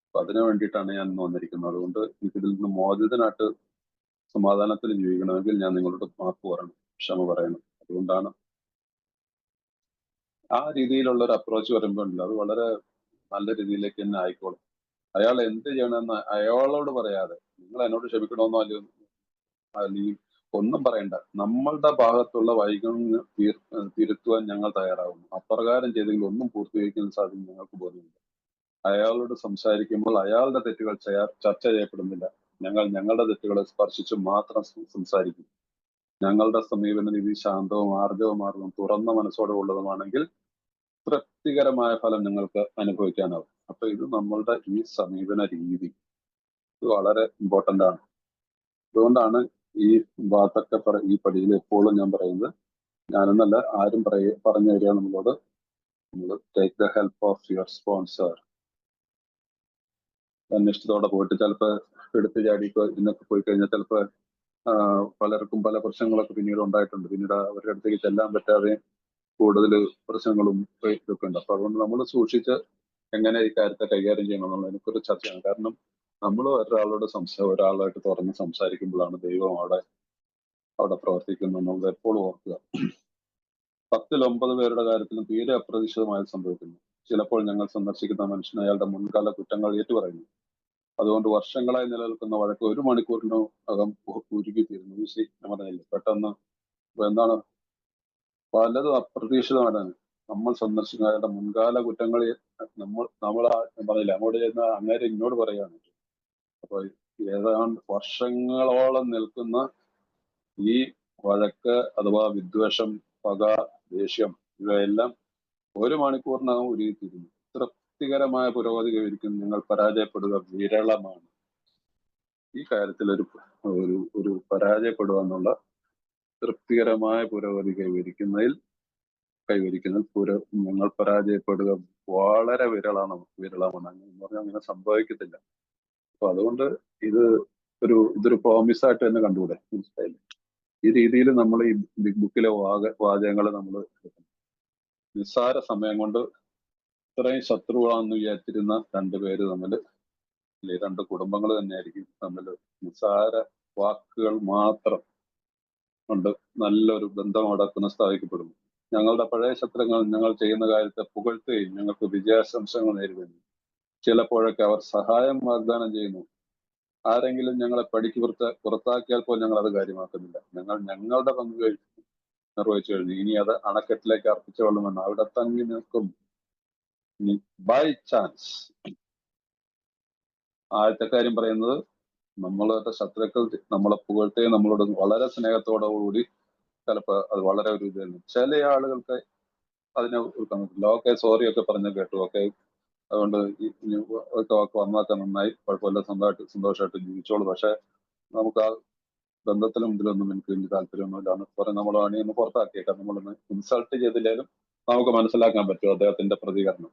അപ്പൊ അതിനു വേണ്ടിയിട്ടാണ് ഞാൻ ഇന്ന് വന്നിരിക്കുന്നത്. അതുകൊണ്ട് എനിക്കിതിൽ നിന്ന് മോചിതനായിട്ട് സമാധാനത്തിൽ ജീവിക്കണമെങ്കിൽ ഞാൻ നിങ്ങളോട് മാപ്പ് പറയണം, ക്ഷമ പറയണം. അതുകൊണ്ടാണ് ആ രീതിയിലുള്ള ഒരു അപ്രോച്ച് വരുമ്പോൾ അത് വളരെ നല്ല രീതിയിലേക്ക് തന്നെ ആയിക്കോളും. അയാൾ എന്ത് ചെയ്യണമെന്ന് അയാളോട് പറയാതെ നിങ്ങൾ എന്നോട് ക്ഷമിക്കണമെന്നോ അല്ലെങ്കിൽ ഒന്നും പറയണ്ട. നമ്മളുടെ ഭാഗത്തുള്ള വൈകല്യം തിരുത്തുവാൻ ഞങ്ങൾ തയ്യാറാവുന്നു. അപ്രകാരം ചെയ്തെങ്കിൽ ഒന്നും പൂർത്തീകരിക്കാൻ സാധിക്കും ഞങ്ങൾക്ക് ബോധ്യമില്ല. അയാളോട് സംസാരിക്കുമ്പോൾ അയാളുടെ തെറ്റുകൾ ചർച്ച ചെയ്യപ്പെടുന്നില്ല. ഞങ്ങൾ ഞങ്ങളുടെ തെറ്റുകളെ സ്പർശിച്ച് മാത്രം സംസാരിക്കും. ഞങ്ങളുടെ സമീപന രീതി ശാന്തവും ആർജവമാർന്നതും തുറന്ന മനസ്സോടെ ഉള്ളതുമാണെങ്കിൽ തൃപ്തികരമായ ഫലം നിങ്ങൾക്ക് അനുഭവിക്കാനാവും. അപ്പൊ ഇത് നമ്മളുടെ ഈ സമീപന രീതി ഇത് വളരെ ഇമ്പോർട്ടന്റ് ആണ്. അതുകൊണ്ടാണ് ഈ ഭാഗത്തൊക്കെ ഈ പടിയിൽ എപ്പോഴും ഞാൻ പറയുന്നത്, ഞാനെന്നല്ല ആരും പറഞ്ഞു തരിക നമ്മളോട്, നമ്മൾ take the help of your sponsor. അന്വേഷണത്തോടെ പോയിട്ട് ചിലപ്പോൾ എടുത്തു ചാടിക്കോ ഇന്നൊക്കെ പോയി കഴിഞ്ഞാൽ ചിലപ്പോൾ പലർക്കും പല പ്രശ്നങ്ങളൊക്കെ പിന്നീട് ഉണ്ടായിട്ടുണ്ട്. പിന്നീട് അവരുടെ അടുത്തേക്ക് ചെല്ലാൻ പറ്റാതെ കൂടുതൽ പ്രശ്നങ്ങളും ഇതൊക്കെ ഉണ്ട്. അപ്പൊ അതുകൊണ്ട് നമ്മൾ സൂക്ഷിച്ച് എങ്ങനെ ഈ കാര്യത്തെ കൈകാര്യം ചെയ്യണം എന്നുള്ളതിനൊക്കെ ഒരു ചർച്ചയാണ്. കാരണം നമ്മൾ ഒരാളായിട്ട് തുറന്ന് സംസാരിക്കുമ്പോഴാണ് ദൈവം അവിടെ പ്രവർത്തിക്കുന്നത് എന്നുള്ളത് എപ്പോഴും ഓർക്കുക. 10-9 പേരുടെ കാര്യത്തിലും തീരെ അപ്രതീക്ഷിതമായി സംഭവിക്കുന്നു. ചിലപ്പോൾ ഞങ്ങൾ സന്ദർശിക്കുന്ന മനുഷ്യൻ അയാളുടെ മുൻകാല കുറ്റങ്ങൾ ഏറ്റുപറയുന്നു. അതുകൊണ്ട് വർഷങ്ങളായി നിലനിൽക്കുന്ന വഴക്ക് 1 മണിക്കൂറിനകം ഉരുകിത്തീരുന്നു. പറഞ്ഞില്ലേ, പെട്ടെന്ന് എന്താണ് പലതും അപ്രതീക്ഷിതമാണ്. നമ്മൾ സന്ദർശിക്കുന്ന അയാളുടെ മുൻകാല കുറ്റങ്ങൾ നമ്മൾ പറഞ്ഞില്ല, അങ്ങോട്ട് ചെയ്യുന്ന അങ്ങേരെ ഇങ്ങോട്ട് പറയുകയാണ്. അപ്പൊ ഏതാണ്ട് വർഷങ്ങളോളം നിൽക്കുന്ന ഈ വഴക്ക് അഥവാ വിദ്വേഷം, പക, ദേഷ്യം ഇവയെല്ലാം 1 മണിക്കൂറിനകം ഉരുകിത്തീരുന്നു. തൃപ്തികരമായ പുരോഗതി കൈവരിക്കും നിങ്ങൾ പരാജയപ്പെടുക വിരളമാണ്. ഈ കാര്യത്തിൽ ഒരു പരാജയപ്പെടുക എന്നുള്ള തൃപ്തികരമായ പുരോഗതി കൈവരിക്കുന്നതിൽ ഞങ്ങൾ പരാജയപ്പെടുക വളരെ വിരളമാണ്. എന്ന് പറഞ്ഞാൽ അങ്ങനെ സംഭവിക്കത്തില്ല. അപ്പൊ അതുകൊണ്ട് ഇതൊരു പ്രോമിസ് ആയിട്ട് തന്നെ കണ്ടുകൂടെ, മനസ്സിലായില്ലേ? ഈ രീതിയിൽ നമ്മൾ ഈ ബിഗ് ബുക്കിലെ വാചകങ്ങൾ നമ്മൾ നിസ്സാര സമയം കൊണ്ട് ഇത്രയും ശത്രുവാണെന്ന് വിചാരിച്ചിരുന്ന 2 പേര് തമ്മിൽ, അല്ലെ 2 കുടുംബങ്ങൾ തന്നെയായിരിക്കും തമ്മിൽ നിസ്സാര വാക്കുകൾ മാത്രം കൊണ്ട് നല്ലൊരു ബന്ധം അവിടെ പുനഃസ്ഥാപിക്കപ്പെടുന്നു. ഞങ്ങളുടെ പഴയ ശത്രുക്കൾ ഞങ്ങൾ ചെയ്യുന്ന കാര്യത്തെ പുകഴ്ത്തുകയും ഞങ്ങൾക്ക് വിജയാശംസകൾ നേരിടുന്നു. ചിലപ്പോഴൊക്കെ അവർ സഹായം വാഗ്ദാനം ചെയ്യുന്നു. ആരെങ്കിലും ഞങ്ങളെ പടിക്ക് പുറത്താക്കിയാൽ പോലും ഞങ്ങൾ അത് കാര്യമാക്കുന്നില്ല. ഞങ്ങൾ ഞങ്ങളുടെ പങ്ക് നിർവഹിച്ചു കഴിഞ്ഞു. ഇനി അത് അണക്കെട്ടിലേക്ക് അർപ്പിച്ച വെള്ളമെന്ന് അവിടെ തങ്ങി നിൽക്കും. By chance. ആദ്യത്തെ കാര്യം പറയുന്നത്, നമ്മളുടെ ശത്രുക്കൾ നമ്മളെ പുകഴ്ത്തുകയും നമ്മളോട് വളരെ സ്നേഹത്തോടുകൂടി ചിലപ്പോൾ അത് വളരെ ഒരു ഇതാണ്. ചില ആളുകൾക്ക് അതിനെ ഓക്കെ സോറി ഒക്കെ പറഞ്ഞ് കേട്ടു, ഓക്കെ അതുകൊണ്ട് വന്നാക്കാൻ നന്നായി, കുഴപ്പമില്ല, സന്തോഷമായിട്ട് ജീവിച്ചോളൂ. പക്ഷെ നമുക്ക് ആ ബന്ധത്തിലും ഇതിലൊന്നും എനിക്ക് വലിയ താല്പര്യമൊന്നുമില്ല. പറഞ്ഞ് നമ്മൾ അണിയൊന്ന് പുറത്താക്കിയേക്കാം. നമ്മളൊന്ന് ഇൻസൾട്ട് ചെയ്തില്ലാലും നമുക്ക് മനസ്സിലാക്കാൻ പറ്റും അദ്ദേഹത്തിന്റെ പ്രതികരണം.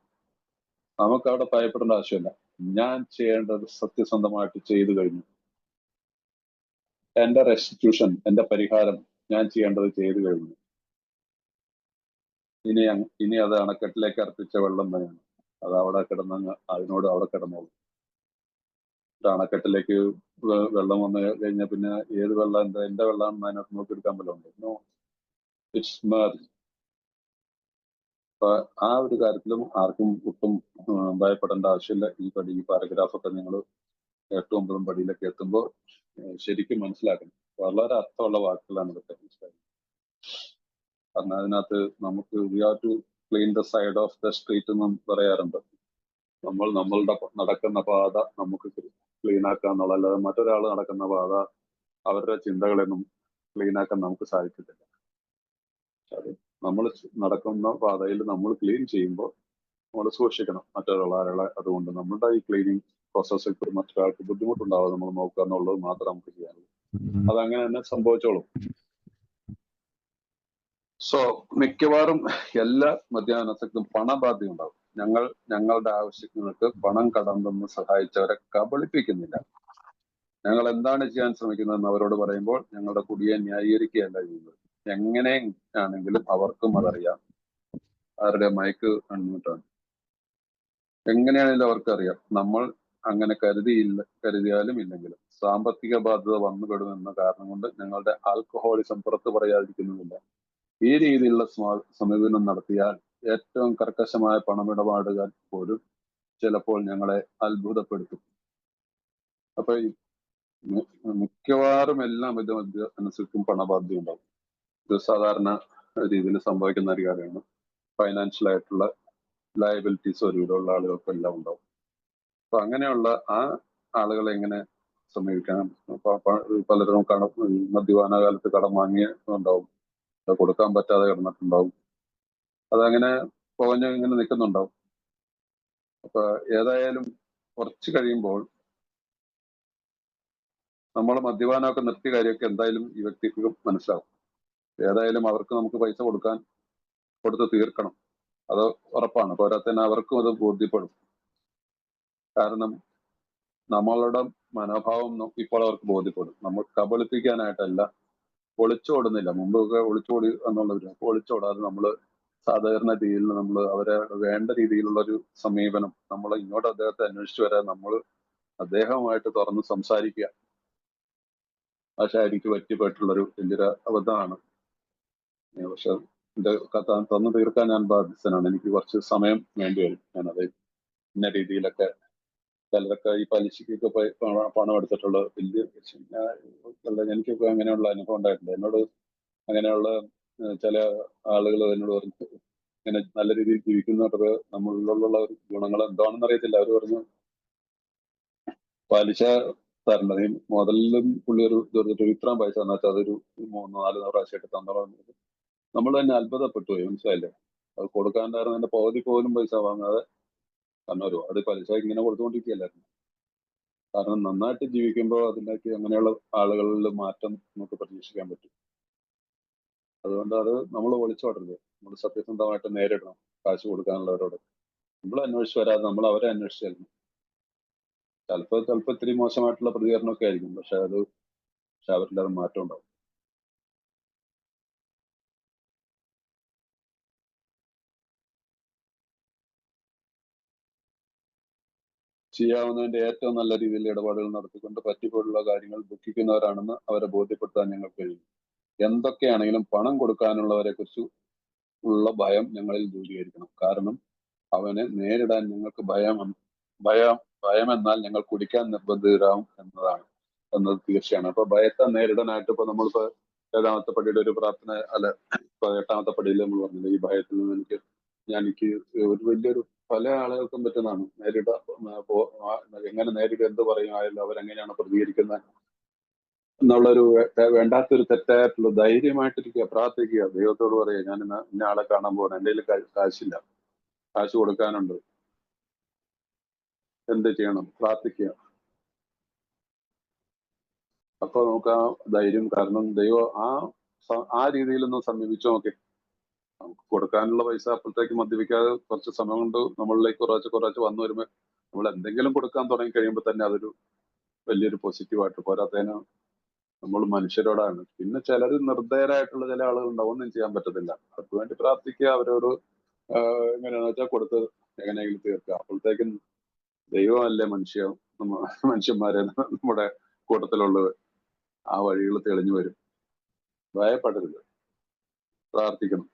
നമുക്ക് അവിടെ ഭയപ്പെടേണ്ട ആവശ്യമില്ല. ഞാൻ ചെയ്യേണ്ടത് സത്യസന്ധമായിട്ട് ചെയ്തു കഴിഞ്ഞു. എന്റെ റെസ്റ്റിറ്റ്യൂഷൻ, എന്റെ പരിഹാരം ഞാൻ ചെയ്യേണ്ടത് ചെയ്തു കഴിഞ്ഞു. ഇനി അത് അണക്കെട്ടിലേക്ക് അർപ്പിച്ച വെള്ളം തന്നെയാണ്. അത് അവിടെ അതിനോട് അവിടെ കിടന്നോളും. അണക്കെട്ടിലേക്ക് വെള്ളം വന്നു കഴിഞ്ഞാൽ പിന്നെ ഏത് വെള്ളം എന്റെ വെള്ളമാണെന്ന് അതിനകത്ത് നോക്കിയെടുക്കാൻ പറ്റുന്നുണ്ട്. It's merge. അപ്പൊ ആ ഒരു കാര്യത്തിലും ആർക്കും ഒട്ടും ഭയപ്പെടേണ്ട ആവശ്യമില്ല. ഈ പാരഗ്രാഫൊക്കെ നിങ്ങൾ 8ഉം 9ഉം പടിയിലൊക്കെ എത്തുമ്പോൾ ശരിക്കും മനസ്സിലാക്കണം. വളരെ അർത്ഥമുള്ള വാക്കുകളാണ് ഇതൊക്കെ മനസ്സിലാക്കുന്നത്. കാരണം അതിനകത്ത് നമുക്ക് we have to clean the side of the street എന്നും പറയാറുണ്ട്. നമ്മൾ നമ്മളുടെ നടക്കുന്ന പാത നമുക്ക് ക്ലീൻ ആക്കുക എന്നുള്ള, അല്ലാതെ മറ്റൊരാൾ നടക്കുന്ന പാത അവരുടെ ചിന്തകളൊന്നും ക്ലീൻ ആക്കാൻ നമുക്ക് സാധിക്കത്തില്ല. അത് നമ്മൾ നടക്കുന്ന പാതയിൽ നമ്മൾ ക്ലീൻ ചെയ്യുമ്പോൾ നമ്മൾ സൂക്ഷിക്കണം മറ്റൊരാളെ. അതുകൊണ്ട് നമ്മളുടെ ഈ ക്ലീനിങ് പ്രോസസ്സിൽ മറ്റൊരാൾക്ക് ബുദ്ധിമുട്ടുണ്ടാവാതെ നമ്മൾ നോക്കുക എന്നുള്ളത് മാത്രം നമുക്ക് ചെയ്യാനുള്ളൂ. അതങ്ങനെ തന്നെ സംഭവിച്ചോളും. സോ മിക്കവാറും എല്ലാ മദ്യപാനാസക്തും പണബാധ്യത ഉണ്ടാവും. ഞങ്ങളുടെ ആവശ്യങ്ങൾക്ക് പണം കടം തന്ന് സഹായിച്ചവരെ കബളിപ്പിക്കുന്നില്ല. ഞങ്ങൾ എന്താണ് ചെയ്യാൻ ശ്രമിക്കുന്നതെന്ന് അവരോട് പറയുമ്പോൾ ഞങ്ങളുടെ കുടിയെ ന്യായീകരിക്കുകയല്ല ചെയ്യുന്നത്. എങ്ങനെയാണെങ്കിലും അവർക്കും അതറിയാം. അവരുടെ മയക്ക് അൺമ്യൂട്ടാണ്. എങ്ങനെയാണെങ്കിലും അവർക്കറിയാം നമ്മൾ അങ്ങനെ കരുതിയാലും ഇല്ലെങ്കിലും സാമ്പത്തിക ബാധ്യത വന്നുപെടുമെന്ന കാരണം കൊണ്ട് ഞങ്ങളുടെ ആൽക്കഹോളിസം പുറത്തു പറയാതിരിക്കുന്നുമില്ല. ഈ രീതിയിലുള്ള സമീപനം നടത്തിയാൽ ഏറ്റവും കർക്കശമായ പണമിടപാടുകൾ പോലും ചിലപ്പോൾ ഞങ്ങളെ അത്ഭുതപ്പെടുത്തും. അപ്പൊ മിക്കവാറും എല്ലാ മദ്യപാനസക്തും പണബാധ്യത ഉണ്ടാവും. ഇത് സാധാരണ രീതിയിൽ സംഭവിക്കുന്ന ഒരു കാര്യമാണ്. ഫൈനാൻഷ്യൽ ആയിട്ടുള്ള ലയബിലിറ്റീസ് ഒരുവിധമുള്ള ആളുകൾക്കെല്ലാം ഉണ്ടാവും. അപ്പൊ അങ്ങനെയുള്ള ആ ആളുകളെ എങ്ങനെ സമീപിക്കണം? പലരും മദ്യപാന കാലത്ത് കടം വാങ്ങിയിട്ടുണ്ടാവും, അത് കൊടുക്കാൻ പറ്റാതെ കിടന്നിട്ടുണ്ടാവും, അതങ്ങനെ ഇങ്ങനെ നിൽക്കുന്നുണ്ടാവും. അപ്പൊ ഏതായാലും കുറച്ച് കഴിയുമ്പോൾ നമ്മൾ മദ്യപാനമൊക്കെ നിർത്തിയ കാര്യമൊക്കെ എന്തായാലും ഈ വ്യക്തിക്ക് മനസ്സിലാവും. ഏതായാലും അവർക്ക് നമുക്ക് പൈസ കൊടുത്ത് തീർക്കണം, അത് ഉറപ്പാണ്. പോരാത്തന്നെ അവർക്കും അത് ബോധ്യപ്പെടും. കാരണം നമ്മളുടെ മനോഭാവം ഇപ്പോൾ അവർക്ക് ബോധ്യപ്പെടും. നമ്മൾ കബളിപ്പിക്കാനായിട്ടല്ല, ഒളിച്ചോടുന്നില്ല. മുമ്പൊക്കെ ഒളിച്ചോടി എന്നുള്ളവര് ഒളിച്ചോടാതെ നമ്മൾ സാധാരണ രീതിയിൽ നമ്മൾ അവരെ വേണ്ട രീതിയിലുള്ള ഒരു സമീപനം, നമ്മൾ ഇങ്ങോട്ട് അദ്ദേഹത്തെ അന്വേഷിച്ചു വരാൻ നമ്മൾ അദ്ദേഹവുമായിട്ട് തുറന്ന് സംസാരിക്കുക. പക്ഷെ എനിക്ക് പറ്റിപ്പെട്ടുള്ളൊരു വലിയൊരു അബദ്ധമാണ്. പക്ഷെ എന്റെ കഥ തന്നു തീർക്കാൻ ഞാൻ ബാധ്യസ്ഥനാണ്. എനിക്ക് കുറച്ച് സമയം വേണ്ടി വരും. ഞാനത് ഇന്ന രീതിയിലൊക്കെ ചിലരൊക്കെ ഈ പലിശക്കൊക്കെ പണം എടുത്തിട്ടുള്ള വലിയ എനിക്കൊക്കെ അങ്ങനെയുള്ള അനുഭവം ഉണ്ടായിട്ടുണ്ട്. എന്നോട് അങ്ങനെയുള്ള ചില ആളുകൾ എന്നോട് പറഞ്ഞു, ഇങ്ങനെ നല്ല രീതിയിൽ ജീവിക്കുന്നവർക്ക് നമ്മളിലുള്ള ഗുണങ്ങൾ എന്താണെന്ന് അറിയത്തില്ല. അവർ പറഞ്ഞു പലിശ തരേണ്ടത് മുതലിലും പുള്ളി ഒരു ഇത്രയും പൈസ എന്ന് വെച്ചാൽ അതൊരു 3-4 പ്രാവശ്യമായിട്ട് തന്നോളാം. നമ്മൾ തന്നെ അത്ഭുതപ്പെട്ടു പോയി. മനസ്സിലായില്ലേ? അത് കൊടുക്കാണ്ടായിരുന്നു എന്റെ പകുതി പോലും പൈസ വാങ്ങാതെ തന്നവരും. അത് പലിശ ഇങ്ങനെ കൊടുത്തുകൊണ്ടിരിക്കുകയല്ലായിരുന്നു. കാരണം നന്നായിട്ട് ജീവിക്കുമ്പോൾ അതിലേക്ക് അങ്ങനെയുള്ള ആളുകളിൽ മാറ്റം നമുക്ക് പ്രതീക്ഷിക്കാൻ പറ്റും. അതുകൊണ്ട് അത് നമ്മൾ ഒളിച്ചോടരുത്. നമ്മൾ സത്യസന്ധമായിട്ട് നേരിടണം കാശ് കൊടുക്കാനുള്ളവരോട്. നമ്മൾ അന്വേഷിച്ച് വരാതെ നമ്മൾ അവരെ അന്വേഷിച്ചായിരുന്നു. ചിലപ്പോൾ ഇത്തിരി മോശമായിട്ടുള്ള പ്രതികരണമൊക്കെ ആയിരിക്കും. പക്ഷെ അവരുടെ അത് മാറ്റം ഉണ്ടാവും. ചെയ്യാവുന്നതിന്റെ ഏറ്റവും നല്ല രീതിയിൽ ഇടപാടുകൾ നടത്തിക്കൊണ്ട് പറ്റിപ്പോലുള്ള കാര്യങ്ങൾ ദുഃഖിക്കുന്നവരാണെന്ന് അവരെ ബോധ്യപ്പെടുത്താൻ ഞങ്ങൾക്ക് കഴിയും. എന്തൊക്കെയാണെങ്കിലും പണം കൊടുക്കാനുള്ളവരെ കുറിച്ച് ഉള്ള ഭയം ഞങ്ങളിൽ ദൂരീകരിക്കണം. കാരണം അവനെ നേരിടാൻ ഞങ്ങൾക്ക് ഭയമെന്നാൽ ഞങ്ങൾ കുടിക്കാൻ നിർബന്ധിതരാകും എന്നത് തീർച്ചയാണ്. അപ്പൊ ഭയത്തെ നേരിടാനായിട്ട് ഇപ്പൊ നമ്മളിപ്പോ 7ാമത്തെ പടിയുടെ ഒരു പ്രാർത്ഥന, അല്ല 8ാമത്തെ പടിയിൽ നമ്മൾ പറഞ്ഞില്ല, ഈ ഭയത്തിൽ നിന്ന് എനിക്ക് ഒരു വലിയൊരു പല ആളുകൾക്കും പറ്റുന്നതാണ്. എങ്ങനെ നേരിടുക, എന്ത് പറയും, ആയാലും അവരെങ്ങനെയാണ് പ്രതികരിക്കുന്നത് എന്നുള്ളൊരു വേണ്ടാത്തൊരു തെറ്റായിട്ടുള്ള ധൈര്യമായിട്ടിരിക്കുക, പ്രാർത്ഥിക്കുക, ദൈവത്തോട് പറയുക, ഞാൻ ഇന്ന ആളെ കാണാൻ പോകണം, എൻ്റെ കയ്യിൽ കാശില്ല, കാശ് കൊടുക്കാനുണ്ട്, എന്ത് ചെയ്യണം, പ്രാർത്ഥിക്കുക. അപ്പൊ നമുക്ക് ആ ധൈര്യം, കാരണം ദൈവം ആ രീതിയിലൊന്നും സമീപിച്ചു നോക്കി. നമുക്ക് കൊടുക്കാനുള്ള പൈസ അപ്പോഴത്തേക്ക് മദ്യപിക്കാതെ കുറച്ച് സമയം കൊണ്ട് നമ്മളിലേക്ക് കുറച്ച് വന്നു വരുമ്പോൾ നമ്മൾ എന്തെങ്കിലും കൊടുക്കാൻ തുടങ്ങി കഴിയുമ്പോൾ തന്നെ അതൊരു വലിയൊരു പോസിറ്റീവായിട്ട്. പോരാത്തതിന് നമ്മൾ മനുഷ്യരോടാണ്. പിന്നെ ചിലർ നിർദ്ദയരായിട്ടുള്ള ചില ആളുകൾ ഉണ്ടാവും, ഒന്നും ചെയ്യാൻ പറ്റത്തില്ല. അവർക്ക് വേണ്ടി പ്രാർത്ഥിക്കുക, അവരോട് എങ്ങനെയാണെന്ന് വെച്ചാൽ കൊടുത്ത് എങ്ങനെയെങ്കിലും തീർക്കുക. അപ്പോഴത്തേക്കും ദൈവമല്ലേ മനുഷ്യന്മാരെ നമ്മുടെ കൂട്ടത്തിലുള്ളത്, ആ വഴികൾ തെളിഞ്ഞു വരും. ഭയപ്പെടരുത്, പ്രാർത്ഥിക്കണം.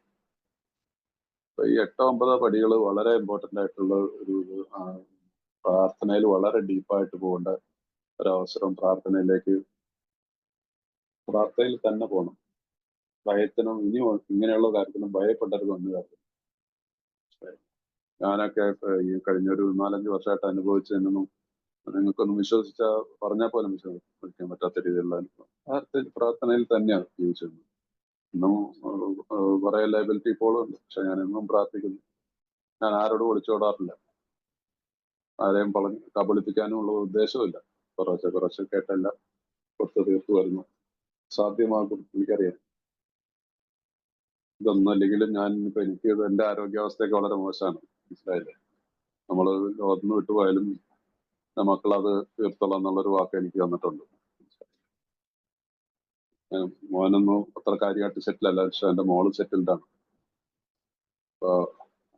അപ്പൊ ഈ 8-9 പടികൾ വളരെ ഇമ്പോർട്ടന്റ് ആയിട്ടുള്ള ഒരു പ്രാർത്ഥനയിൽ വളരെ ഡീപ്പായിട്ട് പോകേണ്ട ഒരവസരം പ്രാർത്ഥനയിൽ തന്നെ പോകണം. ഭയത്തിനും ഇനിയും ഇങ്ങനെയുള്ള കാര്യത്തിനും ഭയപ്പെടരുത് എന്ന് കാര്യം. ഞാനൊക്കെ ഈ കഴിഞ്ഞൊരു 4-5 വർഷമായിട്ട് അനുഭവിച്ചതിനൊന്നും നിങ്ങൾക്കൊന്നും പറഞ്ഞാൽ പോലും വിശ്വസിക്കാൻ പറ്റാത്ത രീതിയിലുള്ള പ്രാർത്ഥനയിൽ തന്നെയാണ് ജീവിച്ചിരുന്നത്. ഇന്നും കുറെ ലൈബിലിറ്റി ഇപ്പോഴും ഉണ്ട്. പക്ഷെ ഞാൻ എന്നും പ്രാർത്ഥിക്കുന്നു. ഞാൻ ആരോടും ഒളിച്ചോടാറില്ല. ആരെയും കബളിപ്പിക്കാനുമുള്ള ഉദ്ദേശമില്ല. കുറച്ച് കേട്ടല്ല ഒത്തു തീർത്തു വരുന്നു. സാധ്യമാകും എനിക്കറിയാം. ഇതൊന്നും അല്ലെങ്കിലും എനിക്ക് എന്റെ ആരോഗ്യാവസ്ഥയൊക്കെ വളരെ മോശമാണ്. മനസ്സിലായില്ലേ? നമ്മൾ ലോകത്ത് നിന്ന് വിട്ടുപോയാലും മക്കൾ അത് തീർത്തോളാം എന്നുള്ളൊരു വാക്ക് എനിക്ക് തന്നിട്ടുണ്ട്. മോനൊന്നും അത്ര കാര്യമായിട്ട് സെറ്റിൽ അല്ല. പക്ഷെ എന്റെ മോള് സെറ്റിൽഡ് ആണ്. അപ്പൊ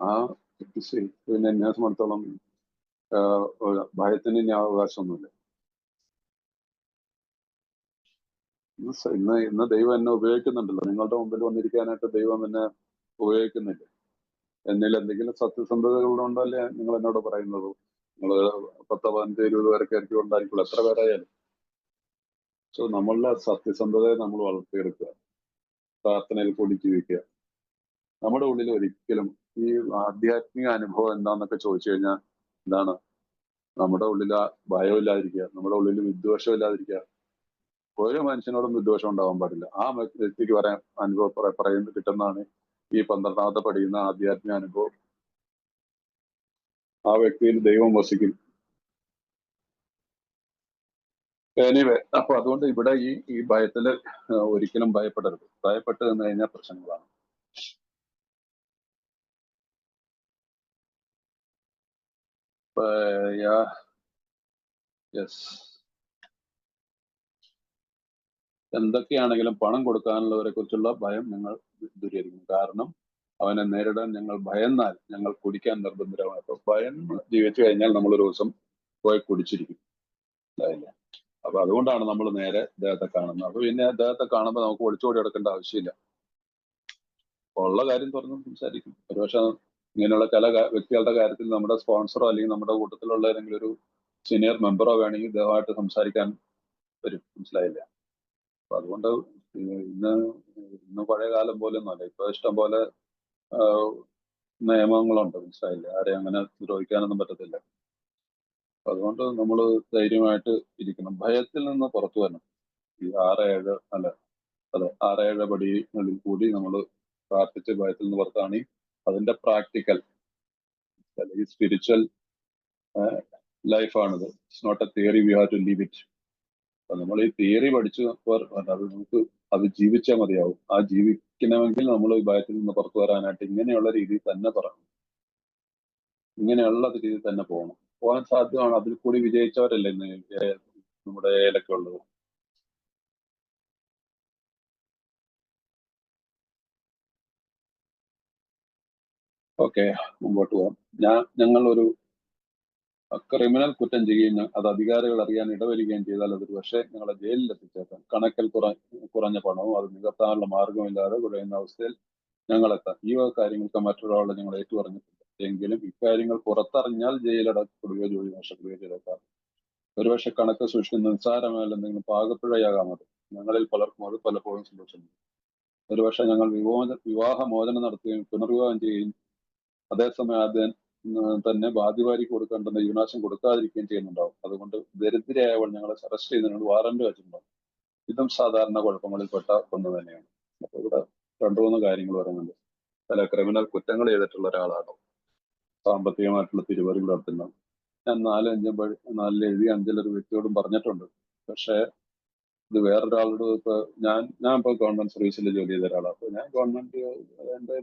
ആ പിന്നെ എന്നെ സംബന്ധിച്ചോളം ഭയത്തിന് ഇനി അവകാശമൊന്നുമില്ല. ഇന്ന് ദൈവം എന്നെ ഉപയോഗിക്കുന്നുണ്ടല്ലോ. നിങ്ങളുടെ മുമ്പിൽ വന്നിരിക്കാനായിട്ട് ദൈവം എന്നെ ഉപയോഗിക്കുന്നില്ല. എന്നിൽ എന്തെങ്കിലും സത്യസന്ധതകളുണ്ടല്ലേ നിങ്ങൾ എന്നോട് പറയുന്നത്. നിങ്ങൾ 10, 15, 20 പേരൊക്കെ ആയിരിക്കും ഉണ്ടായിരിക്കുള്ളൂ. എത്ര പേരായാലും. സോ നമ്മളുടെ സത്യസന്ധതയെ നമ്മൾ വളർത്തിയെടുക്കുക. പ്രാർത്ഥനയിൽ കൂടി ജീവിക്കുക. നമ്മുടെ ഉള്ളിൽ ഒരിക്കലും ഈ ആധ്യാത്മിക അനുഭവം എന്താന്നൊക്കെ ചോദിച്ചു കഴിഞ്ഞാൽ എന്താണ്? നമ്മുടെ ഉള്ളിൽ ഭയമില്ലാതിരിക്കുക, നമ്മുടെ ഉള്ളിൽ വിദ്വേഷം ഇല്ലാതിരിക്കുക. ഒരു മനുഷ്യനോടും വിദ്വേഷം ഉണ്ടാവാൻ പാടില്ല. ആ വ്യക്തിക്ക് പറയാൻ അനുഭവം കിട്ടുന്നതാണ് ഈ 12ാമത്തെ പഠിക്കുന്ന ആധ്യാത്മിക അനുഭവം. ആ വ്യക്തിയിൽ ദൈവം വസിക്കും. എനിവേ, അപ്പൊ അതുകൊണ്ട് ഇവിടെ ഈ ഭയത്തില് ഒരിക്കലും ഭയപ്പെടരുത്. ഭയപ്പെട്ട് നിന്ന് കഴിഞ്ഞാൽ പ്രശ്നങ്ങളാണ്. യെസ്, എന്തൊക്കെയാണെങ്കിലും പണം കൊടുക്കാനുള്ളവരെ കുറിച്ചുള്ള ഭയം ഞങ്ങൾ ദൂരീകരിക്കും. കാരണം അവനെ നേരിടാൻ ഞങ്ങൾ ഭയന്നാൽ ഞങ്ങൾ കുടിക്കാൻ നിർബന്ധരാണ്. അപ്പൊ ഭയം ജീവിച്ചു കഴിഞ്ഞാൽ നമ്മളൊരു ദിവസം പോയി കുടിച്ചിരിക്കും. അതായില്ലേ? അപ്പൊ അതുകൊണ്ടാണ് നമ്മൾ നേരെ അദ്ദേഹത്തെ കാണുന്നത്. അപ്പൊ പിന്നെ അദ്ദേഹത്തെ കാണുമ്പോൾ നമുക്ക് ഒളിച്ചോടി എടുക്കേണ്ട ആവശ്യമില്ല. ഉള്ള കാര്യം തുറന്ന് സംസാരിക്കും. ഒരുപക്ഷെ ഇങ്ങനെയുള്ള ചില വ്യക്തികളുടെ കാര്യത്തിൽ നമ്മുടെ സ്പോൺസറോ അല്ലെങ്കിൽ നമ്മുടെ കൂട്ടത്തിലുള്ള ഏതെങ്കിലും ഒരു സീനിയർ മെമ്പറോ വേണമെങ്കിൽ ദയവായിട്ട് സംസാരിക്കാൻ വരും. മനസ്സിലായില്ല? അപ്പൊ അതുകൊണ്ട് ഇന്ന് പഴയ കാലം പോലെ ഒന്നുമല്ല. ഇപ്പൊ ഇഷ്ടം പോലെ നിയമങ്ങളുണ്ട്. മനസ്സിലായില്ല? ആരെയും അങ്ങനെ ദ്രോഹിക്കാനൊന്നും പറ്റത്തില്ല. അപ്പൊ അതുകൊണ്ട് നമ്മൾ ധൈര്യമായിട്ട് ഇരിക്കണം. ഭയത്തിൽ നിന്ന് പുറത്തു വരണം. ഈ 6-7 പടികളിൽ കൂടി നമ്മൾ പ്രാർത്ഥിച്ച് ഭയത്തിൽ നിന്ന് പുറത്താണ് അതിന്റെ പ്രാക്ടിക്കൽ ഈ സ്പിരിച്വൽ ലൈഫാണിത്. It's not a theory, we have to live it. അപ്പൊ നമ്മൾ ഈ തിയറി പഠിച്ചു അത് നമുക്ക് അത് ജീവിച്ചാൽ മതിയാവും. ആ ജീവിക്കണമെങ്കിൽ നമ്മൾ ഈ ഭയത്തിൽ നിന്ന് പുറത്തു വരാനായിട്ട് ഇങ്ങനെയുള്ള രീതിയിൽ തന്നെ പറയണം. ഇങ്ങനെയുള്ള രീതിയിൽ തന്നെ പോകാൻ സാധ്യമാണ്. അതിൽ കൂടി വിജയിച്ചവരല്ലേ ഇന്ന് നമ്മുടെ ഏലൊക്കെ ഉള്ളത്. ഓക്കെ, മുമ്പോട്ട് പോകാം. ഞങ്ങൾ ഒരു ക്രിമിനൽ കുറ്റം ചെയ്യുകയും അത് അധികാരികൾ അറിയാൻ ഇടവരികയും ചെയ്താൽ അതൊരു പക്ഷേ ഞങ്ങളെ ജയിലിൽ എത്തിച്ചേക്കാം. കണക്കിൽ കുറഞ്ഞ പണവും അത് നികത്താനുള്ള മാർഗമില്ലാതെ കുഴയുന്ന അവസ്ഥയിൽ ഞങ്ങളെത്താം. ഈ വക കാര്യങ്ങൾക്ക് മറ്റൊരാളെ ഞങ്ങൾ ഏറ്റുപറഞ്ഞിട്ടുണ്ട്. എങ്കിലും ഇക്കാര്യങ്ങൾ പുറത്തറിഞ്ഞാൽ ജയിലടക്കപ്പെടുകയോ ജോലി നഷ്ടപ്പെടുകയോ ചെയ്തേക്കാം. ഒരുപക്ഷെ കണക്ക് സൂക്ഷിക്കുന്ന നിസ്സാരമായ എന്തെങ്കിലും പാകപ്പിഴയാകാം അത്. ഞങ്ങളിൽ പലർക്കും അത് പലപ്പോഴും സംഭവിച്ചിട്ടുണ്ട്. ഒരുപക്ഷെ ഞങ്ങൾ വിവാഹമോചനം നടത്തുകയും പുനർവിവാഹം ചെയ്യുകയും അതേസമയം ആദ്യം തന്നെ ബാധ്യവാരി കൊടുക്കേണ്ടെന്ന് യുവനാശം കൊടുക്കാതിരിക്കുകയും ചെയ്യുന്നുണ്ടാവും. അതുകൊണ്ട് ദരിദ്രയായവൾ ഞങ്ങളെ അറസ്റ്റ് ചെയ്യുന്നതിനോട് വാറന്റ് വെച്ചിട്ടുണ്ടാവും. ഇതും സാധാരണ കുഴപ്പങ്ങളിൽപ്പെട്ട ഒന്ന് തന്നെയാണ്. അപ്പൊ ഇവിടെ 2-3 കാര്യങ്ങൾ പറയുന്നുണ്ട്. ചില ക്രിമിനൽ കുറ്റങ്ങൾ ചെയ്തിട്ടുള്ള ഒരാളാണോ, സാമ്പത്തികമായിട്ടുള്ള തിരിമറികൾ നടത്തുന്ന. ഞാൻ 4 എഴുതി 5-ൽ വ്യക്തിയോടും പറഞ്ഞിട്ടുണ്ട്. പക്ഷേ ഇത് വേറൊരാളോട് ഇപ്പൊ ഞാൻ ഇപ്പൊ ഗവൺമെന്റ് സർവീസിൽ ജോലി ചെയ്ത ഒരാളാണ്. അപ്പൊ ഞാൻ ഗവൺമെന്റ് എന്റെ